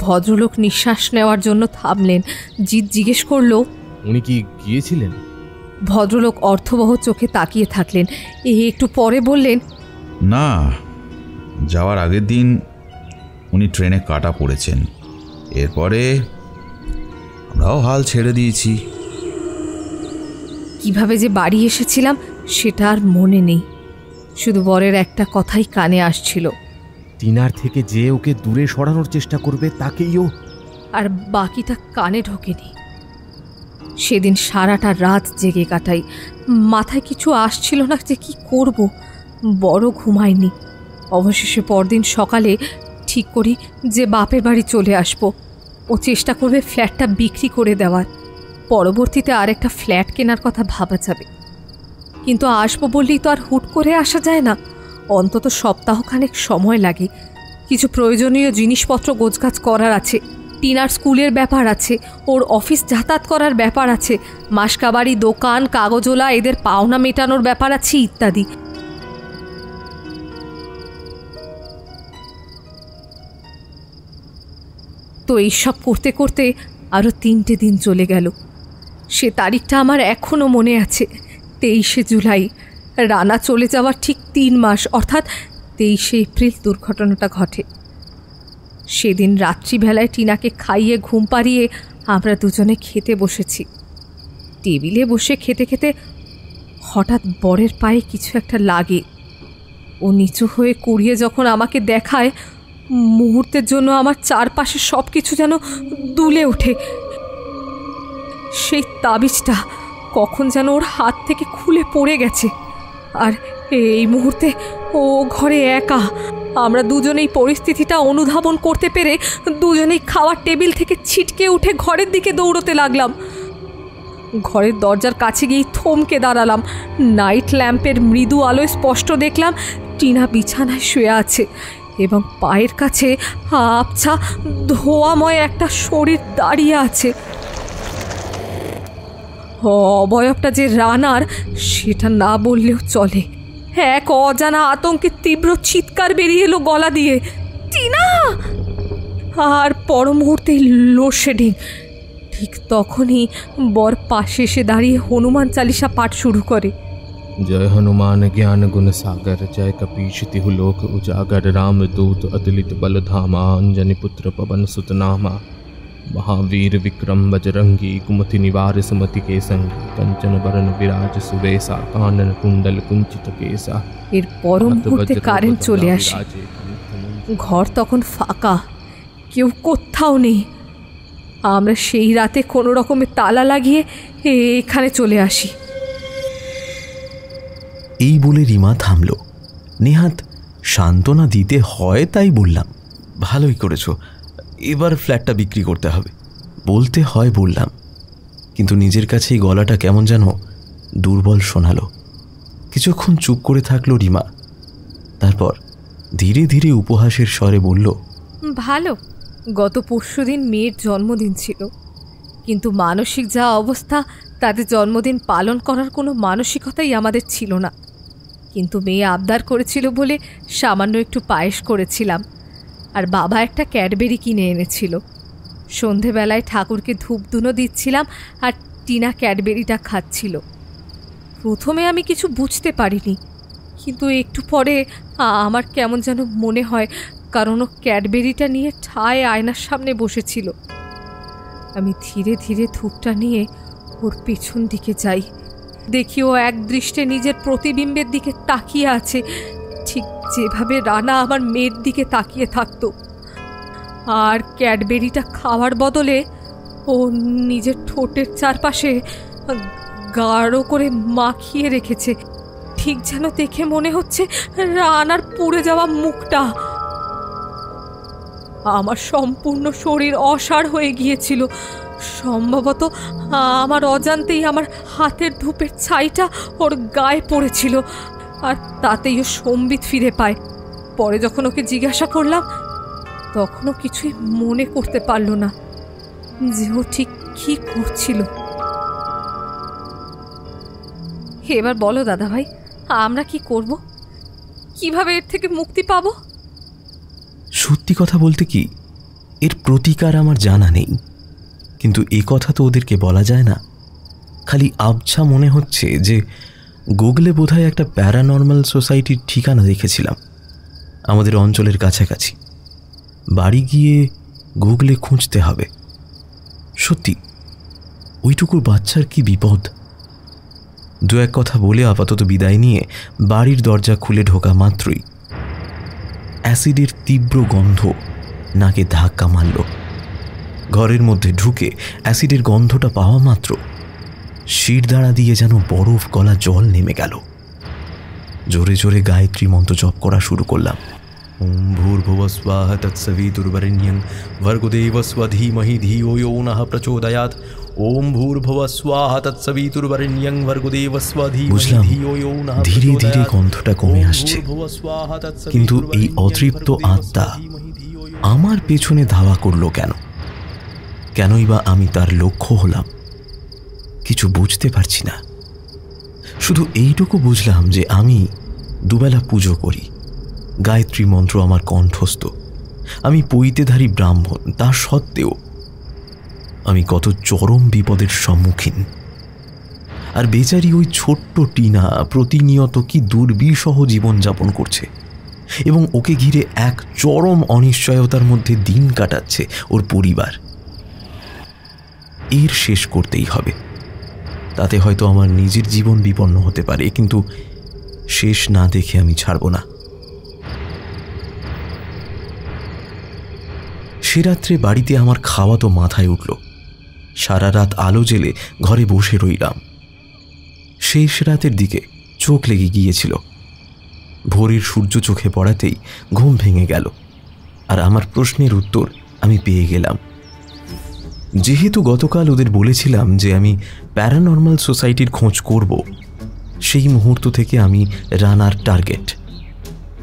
ভদ্রলোক নিঃশ্বাস নেওয়ার জন্য থামলেন। জিৎ জিজ্ঞেস করলো, উনি কি গিয়েছিলেন? ভদ্রলোক অর্থবহ চোখে তাকিয়ে থাকলেন। একটু পরে বললেন, না, যাওয়ার আগের দিন উনি ট্রেনে কাটা পড়েছেন। এরপরে আমরাও হাল ছেড়ে দিয়েছি। কিভাবে যে বাড়ি এসেছিলাম সেটা আর মনে নেই, শুধু বরের একটা কথাই কানে আসছিল, টিনার থেকে যে ওকে দূরে সরানোর চেষ্টা করবে তাকেইও। আর বাকিটা কানে ঢোকেনি। সেদিন সারাটা রাত জেগে কাটাই। মাথায় কিছু আসছিল না যে কি করব, বড় ঘুমায়নি। অবশেষে পরদিন সকালে ঠিক করি যে বাপের বাড়ি চলে আসব। ও চেষ্টা করবে ফ্ল্যাটটা বিক্রি করে দেওয়ার, পরবর্তীতে আরেকটা ফ্ল্যাট কেনার কথা ভাবা যাবে। কিন্তু আসবো বললেই তো আর হুট করে আসা যায় না, অন্তত সপ্তাহখানেক সময় লাগে। কিছু প্রয়োজনীয় জিনিসপত্র গোছগাছ করার আছে, টিনার স্কুলের ব্যাপার আছে, ওর অফিস যাতায়াত করার ব্যাপার আছে, মাসকাবাড়ি, দোকান, কাগজোলা, এদের পাওনা মেটানোর ব্যাপার আছে ইত্যাদি। তো এইসব করতে করতে আরও 3টে দিন চলে গেল। সে তারিখটা আমার এখনও মনে আছে, 23শে জুলাই। রানা চলে যাওয়ার ঠিক 3 মাস, অর্থাৎ 23শে এপ্রিল দুর্ঘটনাটা ঘটে। সেদিন রাত্রিবেলায় টিনাকে খাইয়ে ঘুম পাড়িয়ে আমরা দুজনে খেতে বসেছি। টেবিলে বসে খেতে খেতে হঠাৎ বরের পায়ে কিছু একটা লাগে। ও নিচু হয়ে কুড়িয়ে যখন আমাকে দেখায়, মুহূর্তের জন্য আমার চারপাশে সব কিছু যেন দুলে ওঠে। সেই তাবিজটা কখন যেন ওর হাত থেকে খুলে পড়ে গেছে। আর এই মুহূর্তে ও ঘরে একা। আমরা দুজনেই পরিস্থিতিটা অনুধাবন করতে পেরে দুজনেই খাওয়ার টেবিল থেকে ছিটকে উঠে ঘরের দিকে দৌড়তে লাগলাম। ঘরের দরজার কাছে গিয়ে থমকে দাঁড়ালাম। নাইট ল্যাম্পের মৃদু আলোয় স্পষ্ট দেখলাম টিনা বিছানায় শুয়ে আছে এবং পায়ের কাছে আবছা ধোঁয়াময় একটা শরীর দাঁড়িয়ে আছে। অবয়বটা যে রানার সেটা না বললেও চলে। এক অজানা আতঙ্কের তীব্র চিৎকার বেরিয়ে এলো গলা দিয়ে, টিনা! আর পর মুহূর্তেই লোডশেডিং। ঠিক তখনই বর পাশে এসে দাঁড়িয়ে হনুমান চালিসা পাঠ শুরু করে। जय हनुमान ज्ञान गुण सागर, जय कपीश तिहु लोक उजागर, राम दूत अतुलित बल धामा, अंजनी पुत्र पवन सुत नामा, महावीर विक्रम बजरंगी, कुमति निवार सुमति के संगी, कंचन बरन विराज सुवेशा, कानन कुंडल कुंचित केसा। এর পরম মুহূর্তে কারেন্ট চলে আসে। ঘর তখন ফাঁকা, কেউ কোথাও নেই। আমরা সেই রাতে কোনো রকমে তালা লাগিয়ে এখানে চলে আসি। এই বলে রিমা থামল। নেহাত সান্ত্বনা দিতে হয় তাই বললাম, ভালোই করেছো, এবার ফ্ল্যাটটা বিক্রি করতে হবে। বলতে হয় বললাম, কিন্তু নিজের কাছেই গলাটা কেমন যেন দুর্বল শোনালো। কিছুক্ষণ চুপ করে থাকলো রিমা, তারপর ধীরে ধীরে উপহাসের স্বরে বলল, ভালো, গত পরশুদিন মেয়ের জন্মদিন ছিল, কিন্তু মানসিক যা অবস্থা তাতে জন্মদিন পালন করার কোনো মানসিকতাই আমাদের ছিল না। কিন্তু মেয়ে আবদার করেছিল বলে সামান্য একটু পায়েস করেছিলাম, আর বাবা একটা ক্যাডবেরি কিনে এনেছিল। সন্ধেবেলায় ঠাকুরকে ধূপধুনো দিচ্ছিলাম আর টিনা ক্যাডবেরিটা খাচ্ছিল। প্রথমে আমি কিছু বুঝতে পারিনি, কিন্তু একটু পরে আমার কেমন যেন মনে হয়, কারণ ও ক্যাডবেরিটা নিয়ে ঠায় আয়নার সামনে বসেছিল। আমি ধীরে ধীরে ধূপটা নিয়ে ওর পেছন দিকে যাই। দেখি ও এক দৃষ্টে নিজের প্রতিবিম্বের দিকে তাকিয়ে আছে, ঠিক যেভাবে রানা আমার মেয়ের দিকে তাকিয়ে থাকতো। আর ক্যাডবেরিটা খাওয়ার বদলে ও নিজের ঠোঁটের চারপাশে গাঢ় করে মাখিয়ে রেখেছে, ঠিক যেন দেখে মনে হচ্ছে রানার পুড়ে যাওয়া মুখটা। আমার সম্পূর্ণ শরীর অসাড় হয়ে গিয়েছিল। সম্ভবত আমার অজান্তেই আমার হাতের ধূপের ছাইটা ওর গায়ে পড়েছিল, আর তাতেই ও সম্বিত ফিরে পায়। পরে যখন ওকে জিজ্ঞাসা করলাম, তখনও কিছুই মনে করতে পারল না যে ও ঠিক কি করছিল। এবার বলো দাদা ভাই, আমরা কি করব? কিভাবে এর থেকে মুক্তি পাব? সত্যি কথা বলতে কি, এর প্রতিকার আমার জানা নেই, কিন্তু এ কথা তো ওদেরকে বলা যায় না। খালি আবছা মনে হচ্ছে যে গুগলে বোধহয় একটা প্যারানর্মাল সোসাইটির ঠিকানা দেখেছিলাম আমাদের অঞ্চলের কাছাকাছি। বাড়ি গিয়ে গুগলে খুঁজতে হবে। সত্যি ওইটুকু বাচ্চার কি বিপদ। দু এক কথা বলে আপাতত বিদায় নিয়ে বাড়ির দরজা খুলে ঢোকা মাত্রই অ্যাসিডের তীব্র গন্ধ নাকে ধাক্কা মারল। ঘরের মধ্যে ঢুকে অ্যাসিডের গন্ধটা পাওয়া মাত্র শিরদাঁড়া দিয়ে যেন বরফ গলা জল নেমে গেল। জোরে জোরে গায়ত্রী মন্ত্র জপ করা শুরু করলাম। ওম ভূর্ভুবঃ স্বাহ তৎসবিতুর্বরেণ্যং ভর্গোদেবস্য ধীমহি ধিয়ো यो নঃ প্রচোদয়াৎ। ওম ভূর্ভুবঃ স্বাহ তৎসবিতুর্বরেণ্যং ভর্গোদেবস্য ধীমহি ধিয়ো यो নঃ। ধীরে ধীরে গন্ধটা কমে আসছে, কিন্তু এই অতৃপ্ত আত্মা আমার পেছনে ধাওয়া করলো কেন? কেনই বা আমি তার লক্ষ্য হলাম? কিছু বুঝতে পারছি না। শুধু এইটুকু বুঝলাম যে আমি দুবেলা পুজো করি, গায়ত্রী মন্ত্র আমার কণ্ঠস্থ, আমি পৈতেধারী ব্রাহ্মণ। তা সত্ত্বেও আমি কত চরম বিপদের সম্মুখীন। আর বেচারি ওই ছোট্ট টিনা প্রতিনিয়ত কি দুর্বিষহ জীবনযাপন করছে, এবং ওকে ঘিরে এক চরম অনিশ্চয়তার মধ্যে দিন কাটাচ্ছে ওর পরিবার। এর শেষ করতেই হবে। তাতে হয়তো আমার নিজের জীবন বিপন্ন হতে পারে, কিন্তু শেষ না দেখে আমি ছাড়ব না। সে রাত্রে বাড়িতে আমার খাওয়া তো মাথায় উঠল। সারা রাত আলো জেলে ঘরে বসে রইলাম। শেষ রাতের দিকে চোখ লেগে গিয়েছিল। ভোরের সূর্য চোখে পড়াতেই ঘুম ভেঙে গেল, আর আমার প্রশ্নের উত্তর আমি পেয়ে গেলাম। যেহেতু গতকাল ওদের বলেছিলাম যে আমি প্যারানর্মাল সোসাইটির খোঁজ করব, সেই মুহূর্ত থেকে আমি রানার টার্গেট।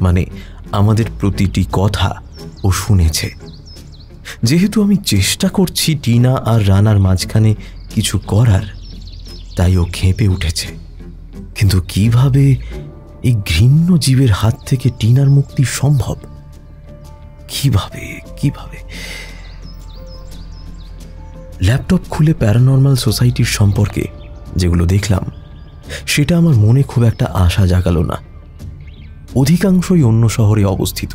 মানে আমাদের প্রতিটি কথা ও শুনেছে। যেহেতু আমি চেষ্টা করছি টিনা আর রানার মাঝখানে কিছু করার, তাই ও খেপে উঠেছে। কিন্তু কিভাবে এই ঘৃণ্য জীবের হাত থেকে টিনার মুক্তি সম্ভব? কিভাবে কিভাবে? ল্যাপটপ খুলে প্যারানর্মাল সোসাইটির সম্পর্কে যেগুলো দেখলাম, সেটা আমার মনে খুব একটা আশা জাগালো না। অধিকাংশই অন্য শহরে অবস্থিত।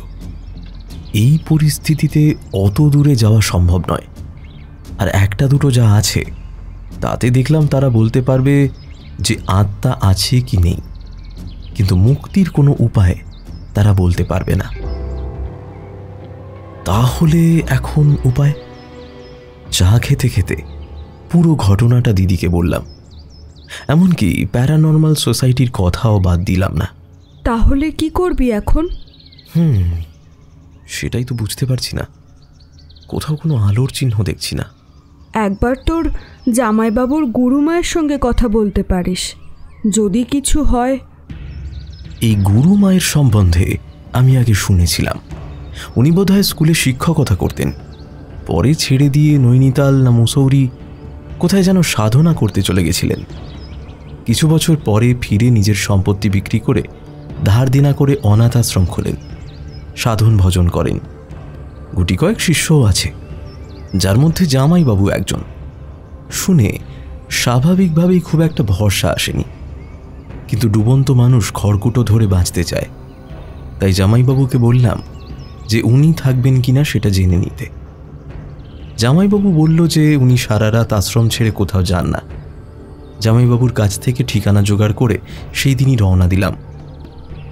এই পরিস্থিতিতে অত দূরে যাওয়া সম্ভব নয়। আর একটা দুটো যা আছে তাতে দেখলাম তারা বলতে পারবে যে আত্মা আছে কি নেই, কিন্তু মুক্তির কোনো উপায় তারা বলতে পারবে না। তাহলে এখন উপায়? চা খেতে খেতে পুরো ঘটনাটা দিদিকে বললাম। এমনকি প্যারানর্মাল সোসাইটির কথাও বাদ দিলাম না। তাহলে কি করবি এখন? সেটাই তো বুঝতে পারছি না। কোথাও কোনো আলোর চিহ্ন দেখছি না। একবার তোর জামাইবাবুর গুরুমায়ের সঙ্গে কথা বলতে পারিস, যদি কিছু হয়। এই গুরুমায়ের সম্বন্ধে আমি আগে শুনেছিলাম। উনি বোধহয় স্কুলে শিক্ষকতা করতেন, পরে ছেড়ে দিয়ে নৈনিতাল না মুসৌরি কোথায় যেন সাধনা করতে চলে গেছিলেন। কিছু বছর পরে ফিরে নিজের সম্পত্তি বিক্রি করে ধার দেনা করে অনাথ আশ্রম খোলেন, সাধন ভজন করেন। গুটি কয়েক শিষ্যও আছে। যার মধ্যে জামাইবাবু একজন। শুনে স্বাভাবিকভাবেই খুব একটা ভরসা আসেনি, কিন্তু ডুবন্ত মানুষ খড়কুটো ধরে বাঁচতে চায়, তাই জামাইবাবুকে বললাম যে উনি থাকবেন কিনা সেটা জেনে নিতে। জামাইবাবু বলল যে উনি সারা রাত আশ্রম ছেড়ে কোথাও যান না। জামাইবাবুর কাছ থেকে ঠিকানা জোগাড় করে সেই দিনই রওনা দিলাম,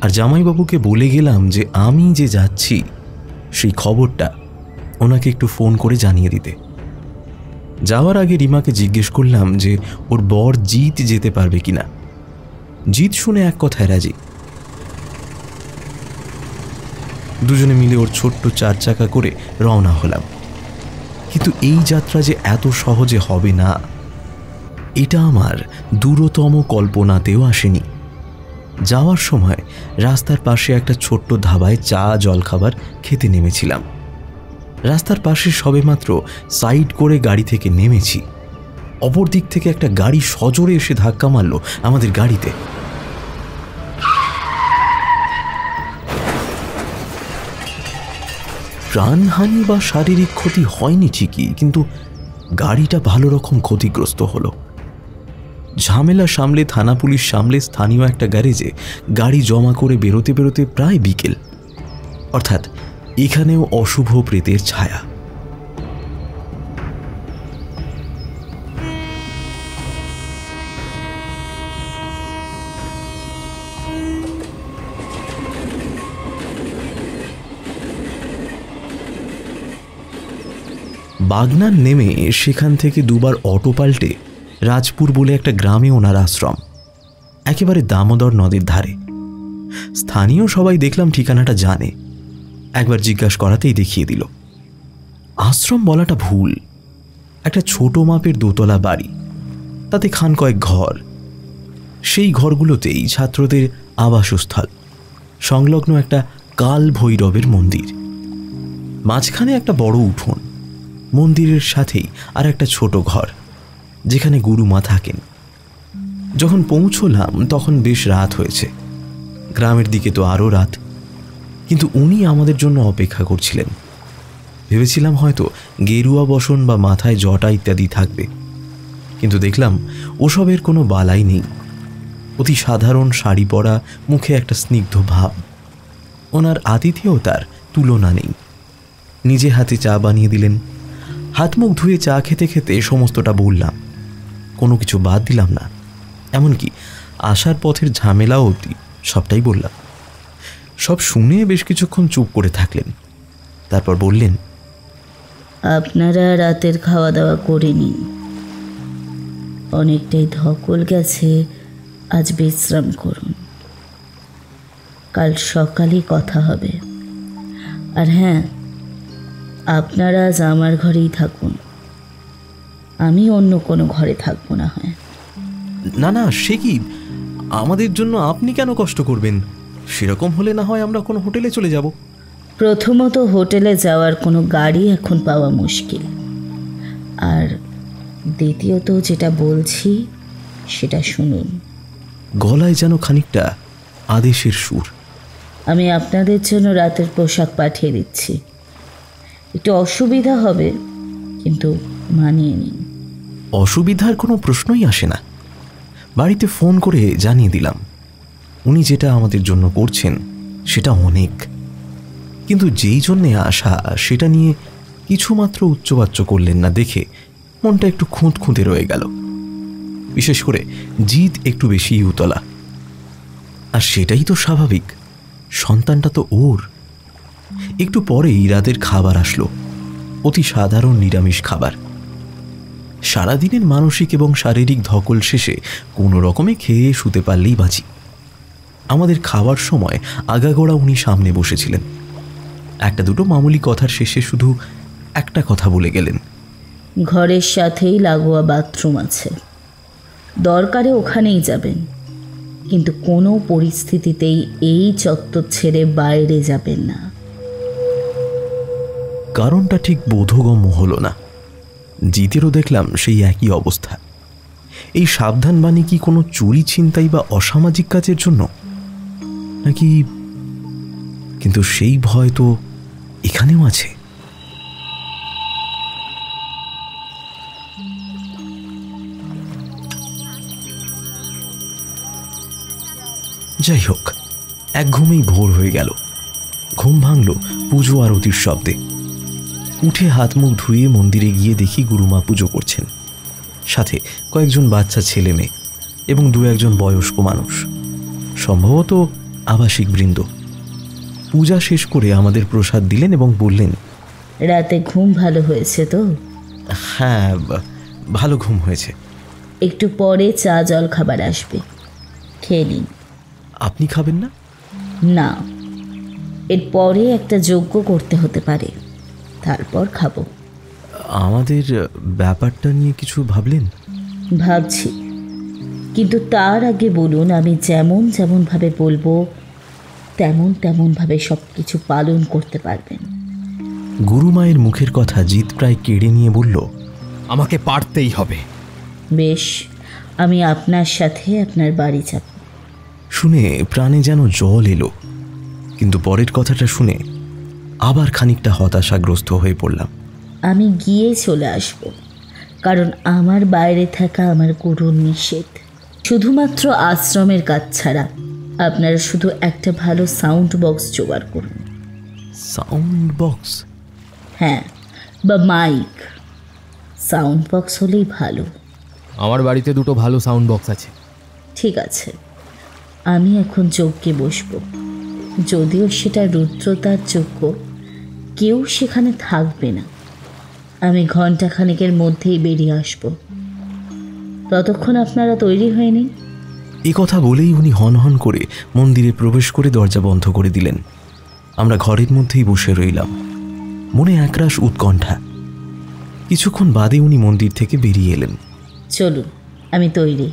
আর জামাইবাবুকে বলে গেলাম যে আমি যে যাচ্ছি সেই খবরটা ওনাকে একটু ফোন করে জানিয়ে দিতে। যাওয়ার আগে রিমাকে জিজ্ঞেস করলাম যে ওর বর জিৎ যেতে পারবে কিনা। জিৎ শুনে এক কথায় রাজি। দুজনে মিলে ওর ছোট্ট 4 চাকা করে রওনা হলাম। কিন্তু এই যাত্রা যে এত সহজে হবে না, এটা আমার দূরতম কল্পনাতেও আসেনি। যাওয়ার সময় রাস্তার পাশে একটা ছোট্ট ধাবায় চা জলখাবার খেতে নেমেছিলাম। রাস্তার পাশে সবেমাত্র সাইড করে গাড়ি থেকে নেমেছি, অপর দিক থেকে একটা গাড়ি সজোরে এসে ধাক্কা মারল আমাদের গাড়িতে। প্রাণহানি বা শারীরিক ক্ষতি হয়নি ঠিকই, কিন্তু গাড়িটা ভালো রকম ক্ষতিগ্রস্ত হলো। ঝামেলা সামলে, থানা পুলিশ সামলে স্থানীয় একটা গ্যারেজে গাড়ি জমা করে বেরোতে বেরোতে প্রায় বিকেল। অর্থাৎ এখানেও অশুভ প্রেতের ছায়া। বাগনান নেমে সেখান থেকে দুবার অটো পাল্টে রাজপুর বলে একটা গ্রামে ওনার আশ্রম, একেবারে দামোদর নদীর ধারে। স্থানীয় সবাই দেখলাম ঠিকানাটা জানে, একবার জিজ্ঞাসা করাতেই দেখিয়ে দিল। আশ্রম বলাটা ভুল, একটা ছোট মাপের দোতলা বাড়ি, তাতে খান কয়েক ঘর। সেই ঘরগুলোতেই ছাত্রদের আবাসস্থল, সংলগ্ন একটা কাল ভৈরবের মন্দির, মাঝখানে একটা বড় উঠোন, মন্দিরের সাথেই আর একটা ছোট ঘর যেখানে গুরুমা থাকেন। যখন পৌঁছলাম তখন বেশ রাত হয়েছে, গ্রামের দিকে তো আরও রাত, কিন্তু উনি আমাদের জন্য অপেক্ষা করছিলেন। ভেবেছিলাম হয়তো গেরুয়া বসন বা মাথায় জটা ইত্যাদি থাকবে, কিন্তু দেখলাম ওসবের কোনো বালাই নেই। অতি সাধারণ শাড়ি পরা, মুখে একটা স্নিগ্ধ ভাব। ওনার আতিথেয়তার তুলনা নেই। নিজে হাতে চা বানিয়ে দিলেন। হাত মুখ ধুয়ে চা খেতে খেতে সমস্তটা বললাম, কোনো কিছু বাদ দিলাম না। এমনকি আসার পথের ঝামেলাও অবধি সবটাই বললাম। সব শুনে বেশ কিছুক্ষণ চুপ করে থাকলেন, তারপর বললেন, আপনারা রাতের খাওয়া দাওয়া করে নিন, অনেকটাই ধকল গেছে, আজ বিশ্রাম করুন, কাল সকালে কথা হবে। আর হ্যাঁ, আপনারা আজ আমার ঘরেই থাকুন, আমি অন্য কোনো ঘরে থাকবো না হয়। না না, সে কি, আমাদের জন্য আপনি কেন কষ্ট করবেন? সেরকম হলে না হয় আমরা কোনো হোটেলে চলে যাব। প্রথমত হোটেলে যাওয়ার কোনো গাড়ি এখন পাওয়া মুশকিল, আর দ্বিতীয়ত যেটা বলছি সেটা শুনুন। গলায় যেন খানিকটা আদেশের সুর। আমি আপনাদের জন্য রাতের পোশাক পাঠিয়ে দিচ্ছি। একটু অসুবিধা হবে, কিন্তু মানিয়ে নিন। অসুবিধার কোনো প্রশ্নই আসে না। বাড়িতে ফোন করে জানিয়ে দিলাম উনি যেটা আমাদের জন্য করছেন সেটা অনেক, কিন্তু যেই জন্যে আসা সেটা নিয়ে কিছুমাত্র উচ্চবাচ্য করলেন না দেখে মনটা একটু খুঁতখুঁতে রয়ে গেল। বিশেষ করে জিৎ একটু বেশি উতলা, আর সেটাই তো স্বাভাবিক, সন্তানটা তো ওর। একটু পরেই রাতের খাবার আসলো, অতি সাধারণ নিরামিষ খাবার। সারাদিনের মানসিক এবং শারীরিক ধকল শেষে কোনো রকমে খেয়ে শুতে পারলেই বাঁচি। আমাদের খাবার সময় আগাগোড়া উনি সামনে বসেছিলেন। একটা দুটো মামুলি কথার শেষে শুধু একটা কথা বলে গেলেন, ঘরের সাথেই লাগোয়া বাথরুম আছে, দরকারে ওখানেই যাবেন, কিন্তু কোনো পরিস্থিতিতেই এই চত্বর ছেড়ে বাইরে যাবেন না। কারণটা ঠিক বোধগম্য হলো না। জিতেরও দেখলাম সেই একই অবস্থা। এই সাবধানবাণী কি কোনো চুরি ছিনতাই বা অসামাজিক কাজের জন্য নাকি? কিন্তু সেই ভয় তো এখানেও আছে। যাই হোক, এক ঘুমেই ভোর হয়ে গেল। ঘুম ভাঙল পুজো আরতির শব্দে। উঠে হাত মুখ ধুয়ে মন্দিরে গিয়ে দেখি গুরুমা পুজো করছেন, সাথে কয়েকজন বাচ্চা ছেলে মেয়ে এবং দু একজন বয়স্ক মানুষ, সম্ভবত আবাসিক বৃন্দ। পূজা শেষ করে আমাদের প্রসাদ দিলেন এবং বললেন, রাতে ঘুম ভালো হয়েছে তো? হ্যাঁ, ভালো ঘুম হয়েছে। একটু পরে চা জল খাবার আসবে, খেয়ে নিন। আপনি খাবেন না? না, এরপরে একটা যজ্ঞ করতে হতে পারে, তারপর খাবো। আমাদের ব্যাপারটা নিয়ে কিছু ভাবলেন? ভাবছি, কিন্তু তার আগে বলুন, আমি যেমন যেমনভাবে বলবো তেমনভাবে সব কিছু পালন করতে পারবেন? গুরুমায়ের মুখের কথা জিত প্রায় কেড়ে নিয়ে বলল, আমাকে পারতেই হবে। বেশ, আমি আপনার সাথে আপনার বাড়ি যাব। শুনে প্রাণে যেন জল এলো, কিন্তু পরের কথাটা শুনে আবার খানিকটা হতাশাগ্রস্ত হয়ে পড়লাম। আমি গিয়ে চলে আসব, কারণ আমার বাইরে থাকা আমার গুরুর নিষেধ। শুধুমাত্র আশ্রমের কাজ ছাড়া আপনারা শুধু একটা ভালো সাউন্ড বক্স জোগাড় করুন। Sound box? হ্যাঁ, বা মাইক। সাউন্ড বক্স হলেই ভালো। আমার বাড়িতে দুটো ভালো সাউন্ড বক্স আছে। ঠিক আছে, আমি এখন যজ্ঞে বসবো। যদিও সেটা রুদ্রতার যজ্ঞ, কেউ সেখানে থাকবে না। আমি ঘণ্টাখানেকের মধ্যেই বেরিয়ে আসব। ততক্ষণ আপনারা তৈরি হয়ে নিন। এ কথা বলেই উনি হন হন করে মন্দিরে প্রবেশ করে দরজা বন্ধ করে দিলেন। আমরা ঘরের মধ্যেই বসে রইলাম, মনে একরাশ উৎকণ্ঠা। কিছুক্ষণ বাদে উনি মন্দির থেকে বেরিয়ে এলেন। চলুন, আমি তৈরি।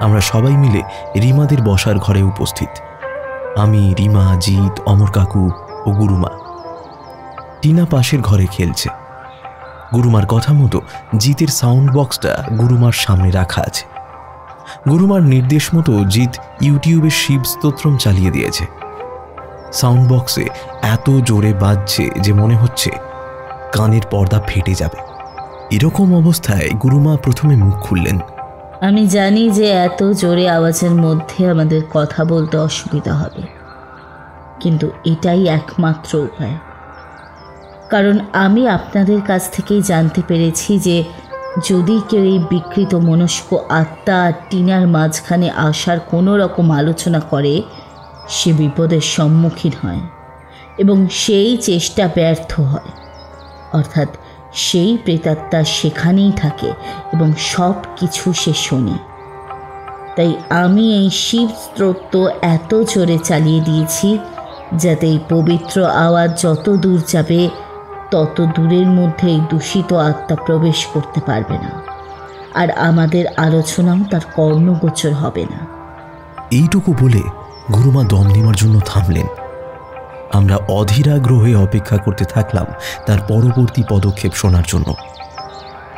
আমরা সবাই মিলে রিমাদের বসার ঘরে উপস্থিত। আমি, রিমা, জিৎ, অমর কাকু ও গুরুমা। টিনা পাশের ঘরে খেলছে। গুরুমার কথা মতো জিতের সাউন্ড বক্সটা গুরুমার সামনে রাখা আছে। গুরুমার নির্দেশ মতো জিৎ ইউটিউবে শিব স্তোত্রম চালিয়ে দিয়েছে। সাউন্ড বক্সে এত জোরে বাজছে যে মনে হচ্ছে কানের পর্দা ফেটে যাবে। এরকম অবস্থায় গুরুমা প্রথমে মুখ খুললেন। আমি জানি যে এত জোরে আওয়াজের মধ্যে আমাদের কথা বলতে অসুবিধা হবে, কিন্তু এটাই একমাত্র উপায়। কারণ আমি আপনাদের কাছ থেকেই জানতে পেরেছি যে যদি কেউ এই বিকৃত মনস্ক আত্মা আর টিনার মাঝখানে আসার কোনো রকম আলোচনা করে, সে বিপদের সম্মুখীন হয় এবং সেই চেষ্টা ব্যর্থ হয়। অর্থাৎ সেই প্রেতাত্মা সেখানেই থাকে এবং সব কিছু সে শোনে। তাই আমি এই শিব স্তোত্র এত জোরে চালিয়ে দিয়েছি যাতে এই পবিত্র আওয়াজ যত দূর যাবে তত দূরের মধ্যে এই দূষিত আত্মা প্রবেশ করতে পারবে না, আর আমাদের আলোচনাও তার কর্ণগোচর হবে না। এইটুকু বলে গুরুমা দম নেওয়ার জন্য থামলেন। আমরা অধীরাগ্রহে অপেক্ষা করতে থাকলাম তার পরবর্তী পদক্ষেপ শোনার জন্য।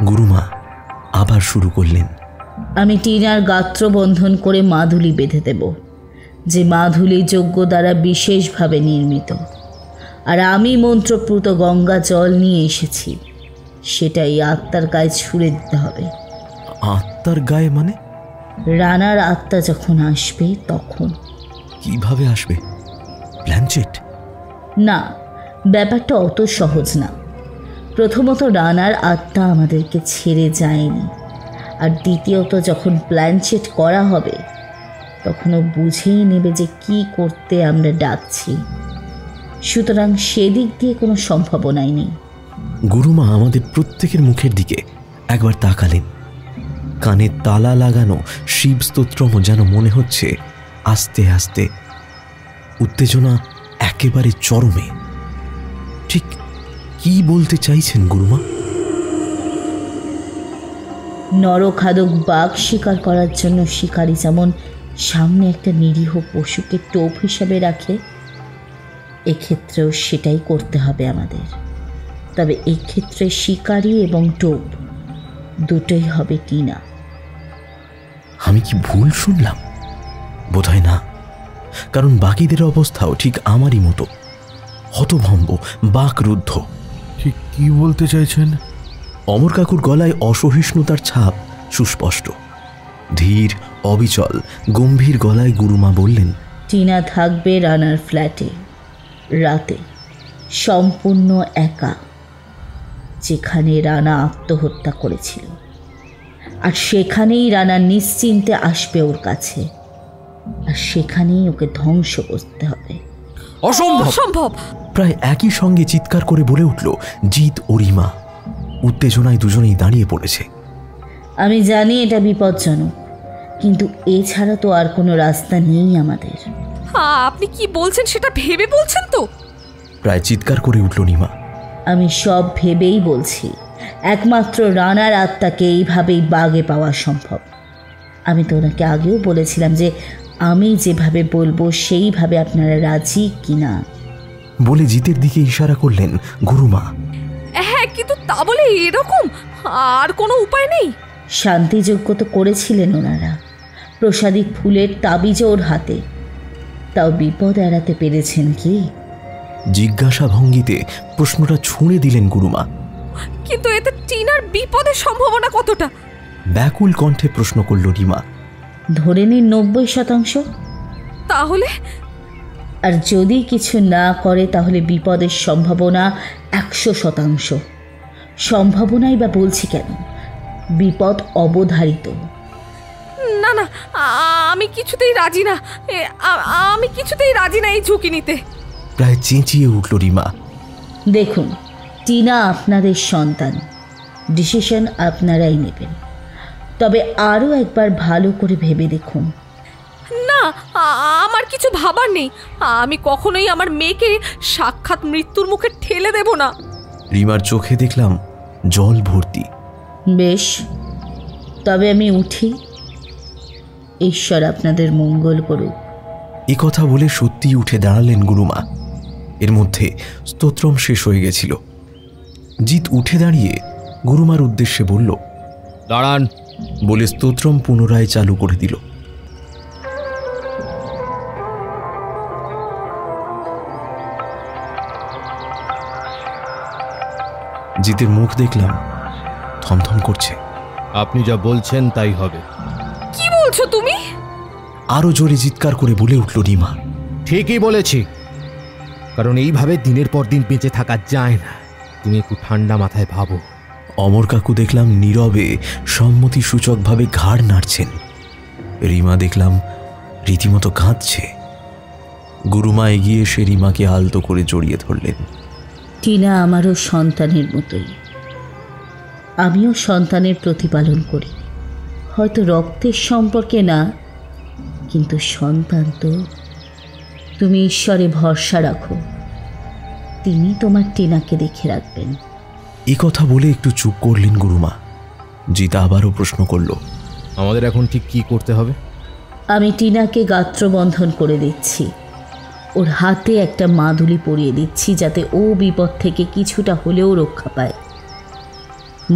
গুরুমা আবার শুরু করলেন। আমি টিনার গাত্র বন্ধন করে মাধুলি বেঁধে দেব, যে মাধুলি যজ্ঞ দ্বারা বিশেষভাবে নির্মিত। আর আমি মন্ত্রপ্রুত গঙ্গা জল নিয়ে এসেছি, সেটাই আত্মার গায়ে ছুঁড়ে দিতে হবে। আত্মার গায়ে মানে? রানার আত্মা যখন আসবে তখন। কিভাবে আসবে? প্ল্যানচেট? না, ব্যাপারটা অত সহজ না। প্রথমত, রানার আত্মা আমাদেরকে ছেড়ে যায়নি, আর দ্বিতীয়ত যখন প্ল্যানচেট করা হবে তখনও বুঝেই নেবে যে কি করতে আমরা ডাকছি। সুতরাং সেদিক দিয়ে কোনো সম্ভাবনাই নেই। গুরুমা আমাদের প্রত্যেকের মুখের দিকে একবার তাকালেন। কানে তালা লাগানো শিব স্তোত্রম যেন মনে হচ্ছে আস্তে আস্তে। উত্তেজনা একেবারে চরমে। ঠিক কি বলতে চাইছেন গুরুমা? নরখাদক বাঘ শিকার করার জন্য শিকারী যেমন সামনে একটা নিরীহ পশুকে টোপ হিসাবে রাখে? এক্ষেত্রেও সেটাই করতে হবে আমাদের। তবে এক্ষেত্রে শিকারী এবং টোপ দুটোই হবে টিনা। আমি কি ভুল শুনলাম? বোধহয় না, কারণ বাকিদের অবস্থাও ঠিক আমারই মতো, হতভম্ব, বাকরুদ্ধ। ঠিক কি বলতে চাইছেন? অমর কাকুর গলায় অসহিষ্ণুতার ছাপ সুস্পষ্ট। ধীর, অবিচল, গম্ভীর গলায় গুরুমা বললেন, টিনা থাকবে রানার ফ্ল্যাটে রাতে, সম্পূর্ণ একা, যেখানে রানা আত্মহত্যা করেছিল। আর সেখানেই রানা নিশ্চিন্তে আসবে ওর কাছে, আর সেখানেই ওকে ধ্বংস করতে হবে। অসম্ভব! প্রায় একই সঙ্গে চিৎকার করে বলে উঠল জিৎ ও রিমা। উত্তেজনায় দুজনেই দাঁড়িয়ে পড়েছে। আমি জানি এটা বিপজ্জনক, কিন্তু এছাড়া তো আর কোনো রাস্তা নেই আমাদের। আপনি কি বলছেন সেটা ভেবে বলছেন তো? প্রায় চিৎকার করে উঠল রিমা। আমি সব ভেবেই বলছি। একমাত্র রানার আত্মাকে এইভাবেই বাগে পাওয়া সম্ভব। আমি তো ওনাকে আগেও বলেছিলাম যে আমি যেভাবে বলবো সেইভাবে আপনারা রাজি কিনা। বলে জিতের দিকে ইশারা করলেন গুরুমা। হ্যাঁ, কিন্তু তা বলে এরকম আর কোনো উপায় নেই? শান্তিযজ্ঞ তো করেছিলেন ওনারা, প্রসাদিক ফুলের তাবিজ ওর হাতে, তাও বিপদ এড়াতে পেরেছেন কি? জিজ্ঞাসা ভঙ্গিতে প্রশ্নটা ছুঁড়ে দিলেন গুরুমা। কিন্তু এতে টিনার বিপদের সম্ভাবনা কতটা? ব্যাকুল কণ্ঠে প্রশ্ন করল রিমা। ধরে নিন 90%। তাহলে? আর যদি কিছু না করে তাহলে বিপদের সম্ভাবনা 100%। সম্ভাবনাই বা বলছি কেন, বিপদ অবধারিত। না না, আমি কিছুতেই রাজি না। আমি কিছুতেই রাজি না এই ঝুঁকি নিতে। প্রায় চেঁচিয়ে উঠল রিমা। দেখুন, টিনা আপনাদের সন্তান, ডিসিশন আপনারাই নেবেন, তবে আরও একবার ভালো করে ভেবে দেখুন। না, আমার কিছু ভাবার নেই। আমি কখনোই আমার মেয়েকে সাক্ষাৎ মৃত্যুর মুখে ঠেলে দেব না। রিমার চোখে দেখলাম জল ভর্তি। বেশ, তবে আমি উঠি। ঈশ্বর আপনাদের মঙ্গল করুক। এ কথা বলে সত্যিই উঠে দাঁড়ালেন গুরুমা। এর মধ্যে স্তোত্রম শেষ হয়ে গেছিল। জিৎ উঠে দাঁড়িয়ে গুরুমার উদ্দেশ্যে বলল, দাঁড়ান, বলে স্তোত্রম পুনরায় চালু করে দিল। জিতের মুখ দেখলাম থমথম করছে। আপনি যা বলছেন তাই হবে। কি বলছো তুমি? আরো জোরে চিৎকার করে বলে উঠল রিমা। ঠিকই বলেছি, কারণ এইভাবে দিনের পর দিন বেঁচে থাকা যায় না। তুমি একটু ঠান্ডা মাথায় ভাবো। অমর কাকু দেখলাম নীরবে সম্মতি সূচকভাবে ঘাড় নাড়ছেন। রিমা দেখলাম রীতিমতো কাঁদছে। গুরুমা এগিয়ে এসে রিমাকে আলতো করে জড়িয়ে ধরলেন। টিনা আমারও সন্তানের মতোই, আমিও সন্তানের প্রতিপালন করি। হয়তো রক্তের সম্পর্কে না, কিন্তু সন্তান তো। তুমি ঈশ্বরে ভরসা রাখো, তিনি তোমার টিনাকে দেখে রাখবেন। এ কথা বলে একটু চুপ করলেন গুরুমা। জিতা আবারও প্রশ্ন করল, আমাদের এখন ঠিক কি করতে হবে? আমি টিনাকে গাত্রবন্ধন করে দিচ্ছি, ওর হাতে একটা মাদুলি পরিয়ে দিচ্ছি, যাতে ও বিপদ থেকে কিছুটা হলেও রক্ষা পায়।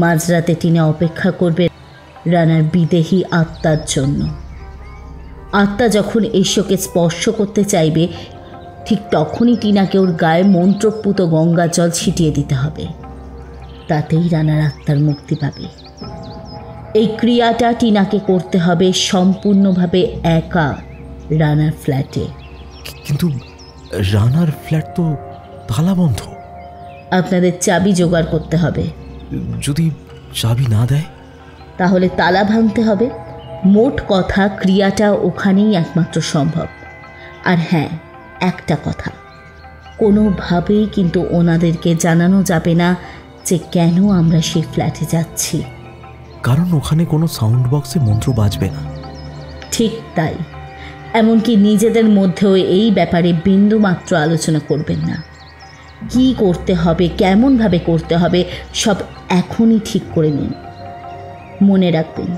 মাঝরাতে টিনা অপেক্ষা করবে রানার বিদেহী আত্মার জন্য। আত্মা যখন ঈশ্বরকে স্পর্শ করতে চাইবে, ঠিক তখনই টিনাকে ওর গায়ে মন্ত্রপুত গঙ্গা জল ছিটিয়ে দিতে হবে। তাতেই রানার আত্মার মুক্তি পাবে। এই ক্রিয়াটা টিনাকে করতে হবে সম্পূর্ণভাবে একা রানার ফ্ল্যাটে। কিন্তু রানার ফ্ল্যাট তো তালাবন্ধ। আপনাদের চাবি জোগাড় করতে হবে। যদি চাবি না দেয়? তাহলে তালা ভাঙতে হবে। মোট কথা, ক্রিয়াটা ওখানেই একমাত্র সম্ভব। আর হ্যাঁ, একটা কথা, কোনোভাবেই কিন্তু ওনাদেরকে জানানো যাবে না যে কেন আমরা সেই ফ্ল্যাটে যাচ্ছি, কারণ ওখানে কোনো সাউন্ড বক্সে মন্ত্র বাজবে না। ঠিক তাই। এমনকি নিজেদের মধ্যেও এই ব্যাপারে বিন্দুমাত্র আলোচনা করবেন না। কি করতে হবে, কেমনভাবে করতে হবে, সব এখনই ঠিক করে নিন। মনে রাখবেন,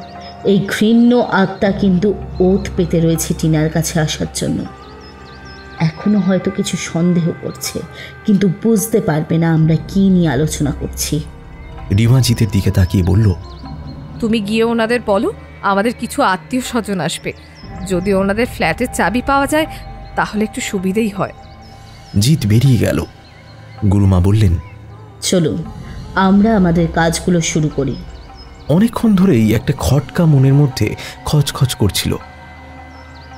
এই ঘৃণ্য আত্মা কিন্তু ওত পেতে রয়েছে টিনার কাছে আসার জন্য। এখনো হয়তো কিছু সন্দেহ করছে, কিন্তু বুঝতে পারবে না আমরা কি নিয়ে আলোচনা করছি। রিমা জিতের দিকে তাকিয়ে বলল, তুমি গিয়ে ওনাদের বলো আমাদের কিছু আত্মীয় স্বজন আসবে, যদি ওনাদের ফ্ল্যাটের চাবি পাওয়া যায় তাহলে একটু সুবিধেই হয়। জিত বেরিয়ে গেল। গুরুমা বললেন, চলুন আমরা আমাদের কাজগুলো শুরু করি। অনেকক্ষণ ধরেই একটা খটকা মনের মধ্যে খচখচ করছিল।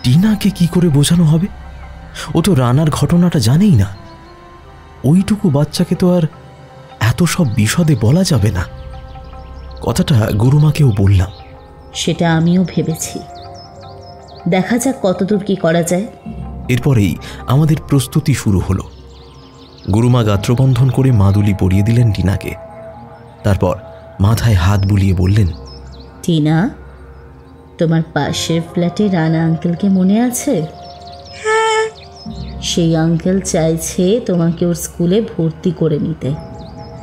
টিনাকে কি করে বোঝানো হবে? ও তো রানার ঘটনাটা জানেই না। ওইটুকু বাচ্চাকে তো আর এত সব বিশদে বলা যাবে না। কথাটা গুরুমাকেও বললাম। সেটা আমিও ভেবেছি, দেখা যাক কতদূর কি করা যায়। এরপরেই আমাদের প্রস্তুতি শুরু হলো। গুরুমা গাত্রবন্ধন করে মাদুলি পরিয়ে দিলেন টিনাকে। তারপর মাথায় হাত বুলিয়ে বললেন, টিনা, তোমার পাশের ফ্ল্যাটে রানা আঙ্কেলকে মনে আছে? হ্যাঁ। সেই আঙ্কেল চাইছে তোমাকে ওর স্কুলে ভর্তি করে নিতে।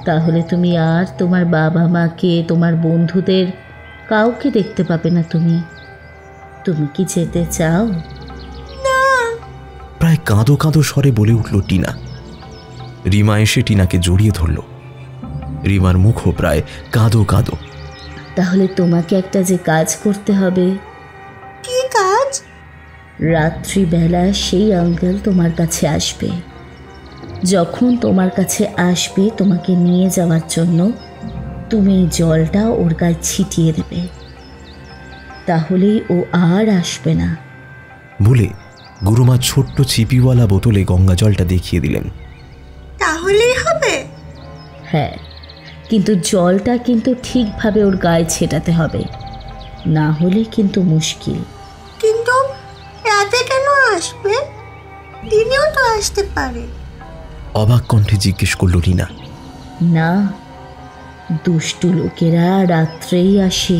তাহলে তুমি আর তোমার বাবা মাকে, তোমার বন্ধুদের কাউকে দেখতে পাবে না। তুমি কি যেতে চাও? না। প্রায় কাঁদো কাঁদো স্বরে বলে উঠল টিনা। রিমা এসে টিনাকে জড়িয়ে ধরল। রিমার মুখও প্রায় কাঁদো কাঁদো। তাহলে তোমাকে একটা যে কাজ করতে হবে। কি কাজ? রাত্রিবেলা সেই আঙ্কেল তোমার কাছে আসবে। যখন তোমার কাছে আসবে তোমাকে নিয়ে যাওয়ার জন্য, তুমি জলটা ওর গায়ে ছিটিয়ে দেবে, তাহলেই ও আর আসবে না। বলে গুরুমা ছোট্ট চিপিওয়ালা বোতলে গঙ্গা জলটা দেখিয়ে দিলেন। তাহলেই হবে? হ্যাঁ, কিন্তু জলটা কিন্তু ঠিকভাবে ওর গায়ে ছেটাতে হবে, না হলে কিন্তু মুশকিল। কিন্তু রাতে কেন আসবে? দিনেও তো আসতে পারে। অবাক কণ্ঠে জিজ্ঞেস করল রিনা। না, দুষ্টু লোকেরা রাত্রেই আসে।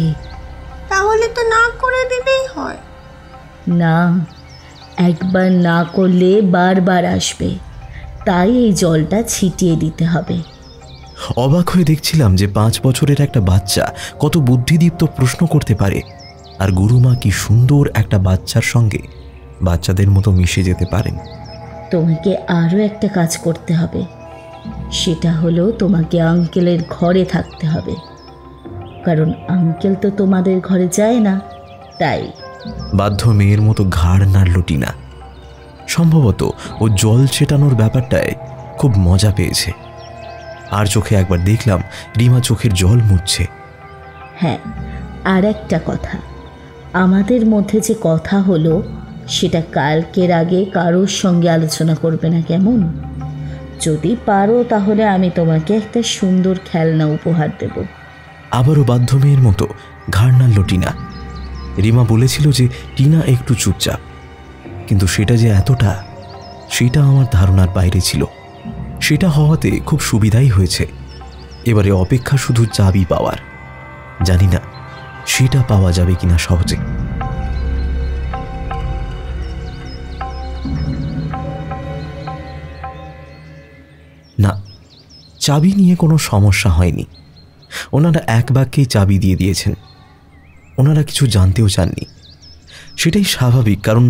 তাহলে তো না করে দিলেই হয়। না, একবার না করলে বারবার আসবে, তাই এই জলটা ছিটিয়ে দিতে হবে। অবাক হয়ে দেখছিলাম যে 5 বছরের একটা বাচ্চা কত বুদ্ধিদীপ্ত প্রশ্ন করতে পারে, আর গুরুমা কি সুন্দর একটা বাচ্চার সঙ্গে বাচ্চাদের মতো মিশে যেতে পারেন। তোমাকে আরও একটা কাজ করতে হবে, সেটা হলো তোমাকে আঙ্কেলের ঘরে থাকতে হবে, কারণ আঙ্কেল তো তোমাদের ঘরে যায় না। তাই বাধ্য মেয়ের মতো ঘাড় নাড়ল টিনা। সম্ভবত ও জল ছেটানোর ব্যাপারটায় খুব মজা পেয়েছে। আর চোখে একবার দেখলাম রিমা চোখের জল মুছছে। হ্যাঁ, আর একটা কথা, আমাদের মধ্যে যে কথা হলো সেটা কালকের আগে কারোর সঙ্গে আলোচনা করবে না, কেমন? যদি পারো তাহলে আমি তোমাকে একটা সুন্দর খেলনা উপহার দেব। আবারও বাধ্য মেয়ের মতো ঘাড় নাড়ল টিনা। রিমা বলেছিল যে টিনা একটু চুপচাপ, কিন্তু সেটা যে এতটা, সেটা আমার ধারণার বাইরে ছিল। সেটা হওয়াতে খুব সুবিধাই হয়েছে। এবারে অপেক্ষা শুধু চাবি পাওয়ার। জানি না সেটা পাওয়া যাবে কিনা সহজে। না, চাবি নিয়ে কোনো সমস্যা হয়নি। ওনারা এক বাক্যেই চাবি দিয়ে দিয়েছেন। ওনারা কিছু জানতেও চাননি। সেটাই স্বাভাবিক, কারণ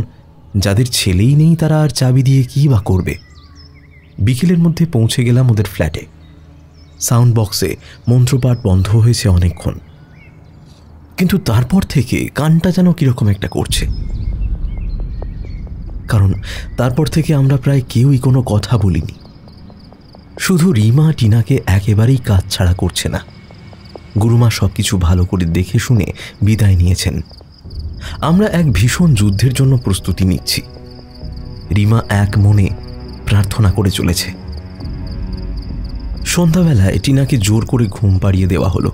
যাদের ছেলেই নেই তারা আর চাবি দিয়ে কী বা করবে। বিকেলের মধ্যে পৌঁছে গেলাম ওদের ফ্ল্যাটে। সাউন্ড বক্সে মন্ত্রপাঠ বন্ধ হয়েছে অনেকক্ষণ, কিন্তু তারপর থেকে কানটা যেন কীরকম একটা করছে। কারণ তারপর থেকে আমরা প্রায় কেউই কোনো কথা বলিনি। শুধু রিমা টিনাকে একেবারেই কাজ ছাড়া করছে না। গুরুমা সব কিছু ভালো করে দেখে শুনে বিদায় নিয়েছেন। আমরা এক ভীষণ যুদ্ধের জন্য প্রস্তুতি নিচ্ছি। রিমা এক মনে প্রার্থনা করে চলেছে। সন্ধ্যাবেলায় টিনাকে জোর করে ঘুম পাড়িয়ে দেওয়া হলো,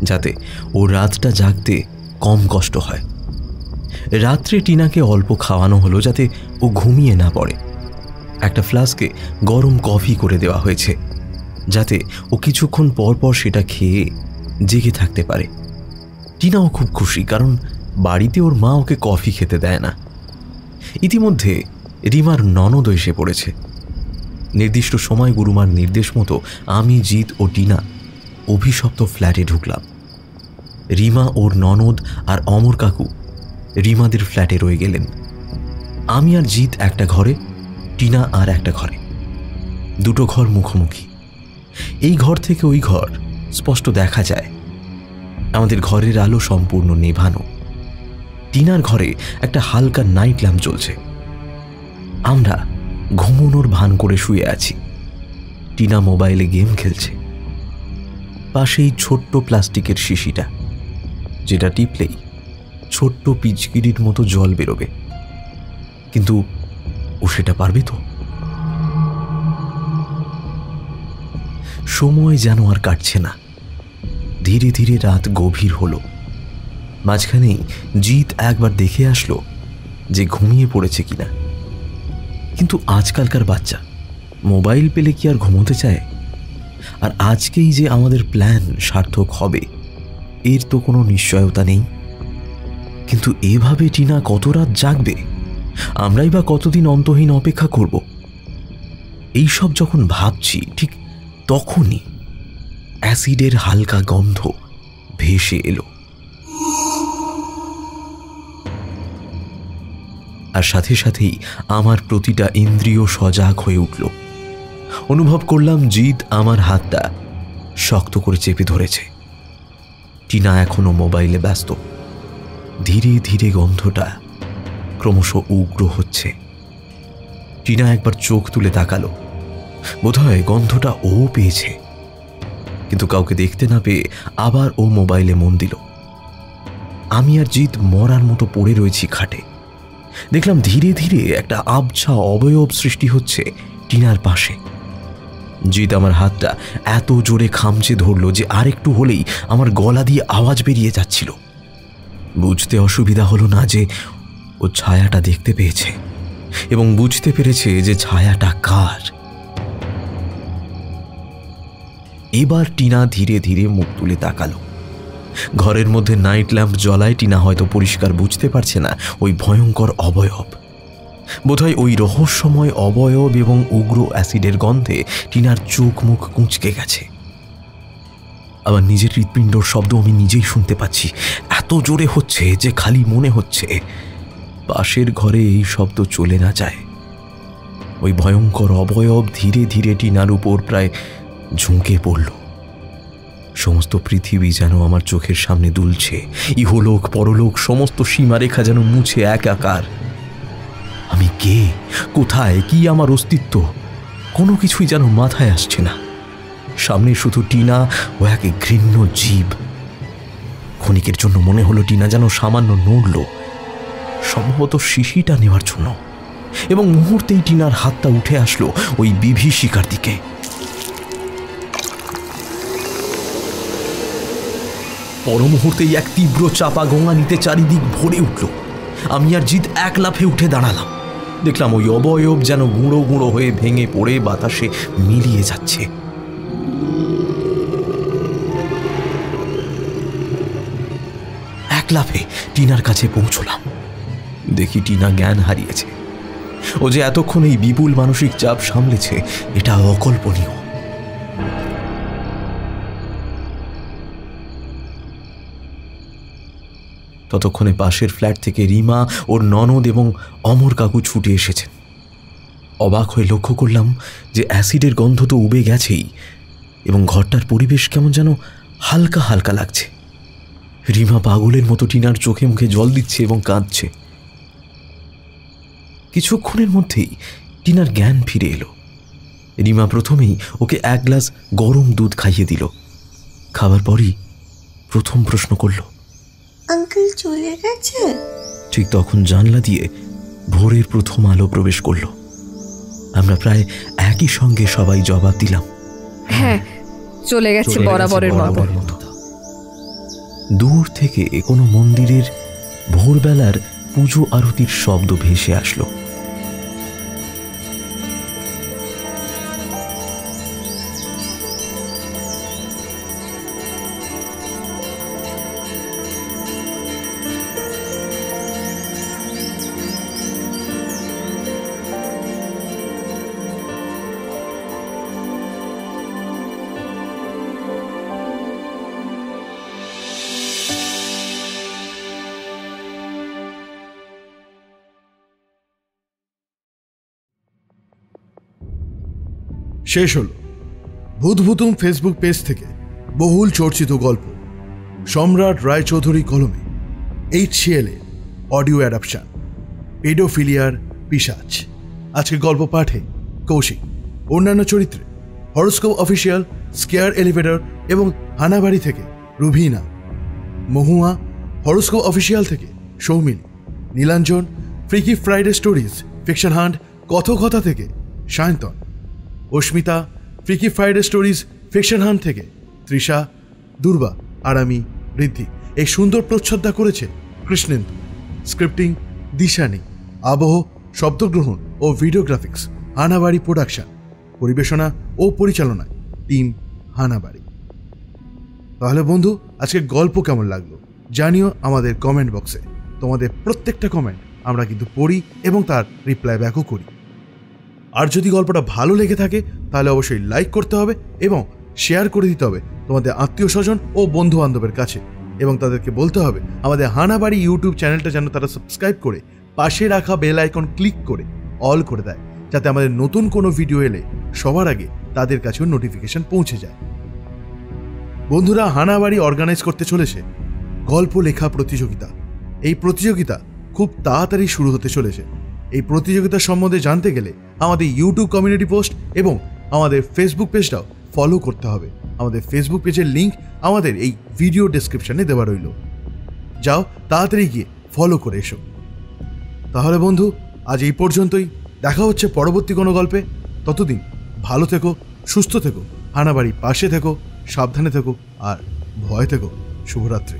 যাতে ও রাতটা জাগতে কম কষ্ট হয়। রাত্রে টিনাকে অল্প খাওয়ানো হলো যাতে ও ঘুমিয়ে না পড়ে। একটা ফ্লাস্কে গরম কফি করে দেওয়া হয়েছে, যাতে ও কিছুক্ষণ পর পর সেটা খেয়ে জেগে থাকতে পারে। টিনাও খুব খুশি, কারণ বাড়িতে ওর মা ওকে কফি খেতে দেয় না। ইতিমধ্যে রিমার ননদ এসে পড়েছে। নির্দিষ্ট সময় গুরুমার নির্দেশ মতো আমি, জিৎ ও টিনা অভিশপ্ত ফ্ল্যাটে ঢুকলাম। রিমা ওর ননদ আর অমর কাকু রিমাদের ফ্ল্যাটে রয়ে গেলেন। আমি আর জিৎ একটা ঘরে, টিনা আর একটা ঘরে। দুটো ঘর মুখোমুখি। এই ঘর থেকে ওই ঘর স্পষ্ট দেখা যায়। আমাদের ঘরের আলো সম্পূর্ণ নেভানো। টিনার ঘরে একটা হালকা নাইট ল্যাম্প জ্বলছে। আমরা ঘুমোনোর ভান করে শুয়ে আছি। টিনা মোবাইলে গেম খেলছে। পাশেই ছোট্ট প্লাস্টিকের শিশিটা, যেটা টিপলেই ছোট্ট পিচকিরির মতো জল বেরোবে। কিন্তু ও সেটা পারবে তো? সময় যেন আর কাটছে না। ধীরে ধীরে রাত গভীর হলো। মাঝখানেই জিৎ একবার দেখে আসলো যে ঘুমিয়ে পড়েছে কিনা। কিন্তু আজকালকার বাচ্চা মোবাইল পেলে কি আর ঘুমোতে চায়? আর আজকেই যে আমাদের প্ল্যান সার্থক হবে এর তো কোনো নিশ্চয়তা নেই। কিন্তু এভাবে টিনা কত রাত জাগবে? আমরাই বা কতদিন অন্তহীন অপেক্ষা করব? এইসব যখন ভাবছি ঠিক তখনই অ্যাসিডের হালকা গন্ধ ভেসে এলো। আর সাথে সাথেই আমার প্রতিটা ইন্দ্রিয় সজাগ হয়ে উঠল। অনুভব করলাম জিৎ আমার হাতটা শক্ত করে চেপে ধরেছে। টিনা এখনো মোবাইলে ব্যস্ত। ধীরে ধীরে গন্ধটা ক্রমশ উগ্র হচ্ছে। টিনা একবার চোখ তুলে তাকালো। বোধহয় গন্ধটা ও পেয়েছে, কিন্তু কাউকে দেখতে না পেয়ে আবার ও মোবাইলে মন দিল। আমি আর জিৎ মরার মতো পড়ে রয়েছি খাটে। দেখলাম ধীরে ধীরে একটা আবছা অবয়ব সৃষ্টি হচ্ছে টিনার পাশে। জিৎ আমার হাতটা এত জোরে খামচে ধরল যে আরেকটু হলেই আমার গলা দিয়ে আওয়াজ বেরিয়ে যাচ্ছিল। বুঝতে অসুবিধা হলো না যে ও ছায়াটা দেখতে পেয়েছে এবং বুঝতে পেরেছে যে ছায়াটা কার। এবার টিনা ধীরে ধীরে মুখ তুলে তাকালো। ঘরের মধ্যে নাইট ল্যাম্প জ্বলায়। টিনা হয়তো পরিষ্কার বুঝতে পারছে না ওই ভয়ঙ্কর অবয়ব। বোধহয় ওই রহস্যময় অবয়ব এবং উগ্র অ্যাসিডের গন্ধে টিনার চোখ মুখ কুঁচকে গেছে। আবার নিজের হৃৎপিণ্ডর শব্দ আমি নিজেই শুনতে পাচ্ছি। এত জোরে হচ্ছে যে খালি মনে হচ্ছে পাশের ঘরে এই শব্দ চলে না যায়। ওই ভয়ঙ্কর অবয়ব ধীরে ধীরে টিনার উপর প্রায় ঝুঁকে পড়ল। সমস্ত পৃথিবী যেন আমার চোখের সামনে দুলছে। ইহলোক পরলোক সমস্ত সীমারেখা যেন মুছে একাকার। আমি কে, কোথায়, কি আমার অস্তিত্ব, কোনো কিছুই যেন মাথায় আসছে না। সামনে শুধু টিনা ও এক ঘৃণ্য জীব। ক্ষণিকের জন্য মনে হলো টিনা যেন সামান্য নড়ল, সম্ভবত শিশিটা নেওয়ার জন্য, এবং মুহূর্তেই টিনার হাতটা উঠে আসলো ওই বিভীষিকার দিকে। পর মুহূর্তেই এক তীব্র চাপা গোঙানিতে চারিদিক ভরে উঠল। আমি আর জিৎ এক লাফে উঠে দাঁড়ালাম। দেখলাম ওই অবয়ব যেন গুঁড়ো গুঁড়ো হয়ে ভেঙে পড়ে বাতাসে মিলিয়ে যাচ্ছে। এক লাফে টিনার কাছে পৌঁছলাম। দেখি টিনা জ্ঞান হারিয়েছে। ও যে এতক্ষণ এই বিপুল মানসিক চাপ সামলেছে এটা অকল্পনীয়। ততক্ষণে পাশের ফ্ল্যাট থেকে রিমা, ওর ননদ এবং অমর কাকু ছুটে এসেছেন। অবাক হয়ে লক্ষ্য করলাম যে অ্যাসিডের গন্ধ তো উবে গেছেই এবং ঘরটার পরিবেশ কেমন যেন হালকা হালকা লাগছে। রিমা পাগলের মতো টিনার চোখে মুখে জল দিচ্ছে এবং কাঁদছে। কিছুক্ষণের মধ্যেই টিনার জ্ঞান ফিরে এলো। রিমা প্রথমেই ওকে এক গ্লাস গরম দুধ খাইয়ে দিল। খাবার পরই প্রথম প্রশ্ন করল, আঙ্কেল চলে গেছে? ঠিক তখন জানলা দিয়ে ভোরের প্রথম আলো প্রবেশ করলো। আমরা প্রায় একই সঙ্গে সবাই জবাব দিলাম, হ্যাঁ, চলে গেছে বরাবরের মতো। দূর থেকে কোনো মন্দিরের ভোরবেলার পুজো আরতির শব্দ ভেসে আসলো। শেষ হল ভূতভূতুম ফেসবুক পেজ থেকে বহুল চর্চিত গল্প সম্রাট রায়চৌধুরী কলমে HCL এর অডিও অ্যাডাপশন পেডোফিলিয়ার পিশাচ। আজকে গল্প পাঠে কৌশিক, অন্যান্য চরিত্রে হরোস্কোপ অফিসিয়াল, স্কেয়ার এলিভেটর এবং হানাবাড়ি থেকে রুভিনা, মহুয়া হরোস্কোপ অফিসিয়াল থেকে Soumini, Nilanjan freaky Friday stories fiction hunt Kathakatha থেকে Sayantan, Asmita freaky Friday stories fiction hunt থেকে তৃষা, দুর্বা আর আমি ঋদ্ধি। এই সুন্দর প্রচ্ছদা করেছে কৃষ্ণেন্দু। স্ক্রিপ্টিং দিশানি, আবহ, শব্দগ্রহণ ও ভিডিওগ্রাফিক্স হানাবাড়ি প্রোডাকশন, পরিবেশনা ও পরিচালনায় টিম হানাবাড়ি। তাহলে বন্ধু, আজকে গল্প কেমন লাগলো জানিও আমাদের কমেন্ট বক্সে। তোমাদের প্রত্যেকটা কমেন্ট আমরা কিন্তু পড়ি এবং তার রিপ্লাই ব্যাকও করি। আর যদি গল্পটা ভালো লেগে থাকে তাহলে অবশ্যই লাইক করতে হবে এবং শেয়ার করে দিতে হবে তোমাদের আত্মীয় স্বজন ও বন্ধু বান্ধবের কাছে, এবং তাদেরকে বলতে হবে আমাদের হানাবাড়ি ইউটিউব চ্যানেলটা যেন তারা সাবস্ক্রাইব করে পাশে রাখা বেল আইকন ক্লিক করে অল করে দেয়, যাতে আমাদের নতুন কোনো ভিডিও এলে সবার আগে তাদের কাছেও নোটিফিকেশন পৌঁছে যায়। বন্ধুরা, হানাবাড়ি অর্গানাইজ করতে চলেছে গল্প লেখা প্রতিযোগিতা। এই প্রতিযোগিতা খুব তাড়াতাড়ি শুরু হতে চলেছে। এই প্রতিযোগিতা সম্বন্ধে জানতে গেলে আমাদের ইউটিউব কমিউনিটি পোস্ট এবং আমাদের ফেসবুক পেজটাও ফলো করতে হবে। আমাদের ফেসবুক পেজের লিঙ্ক আমাদের এই ভিডিও ডেসক্রিপশনে দেওয়া রইল। যাও তাড়াতাড়ি গিয়ে ফলো করে এসো। তাহলে বন্ধু, আজ এই পর্যন্তই। দেখা হচ্ছে পরবর্তী কোনো গল্পে। ততদিন ভালো থেকো, সুস্থ থেকো, হানাবাড়ি পাশে থেকো, সাবধানে থেকো আর ভয় থেকো। শুভরাত্রি।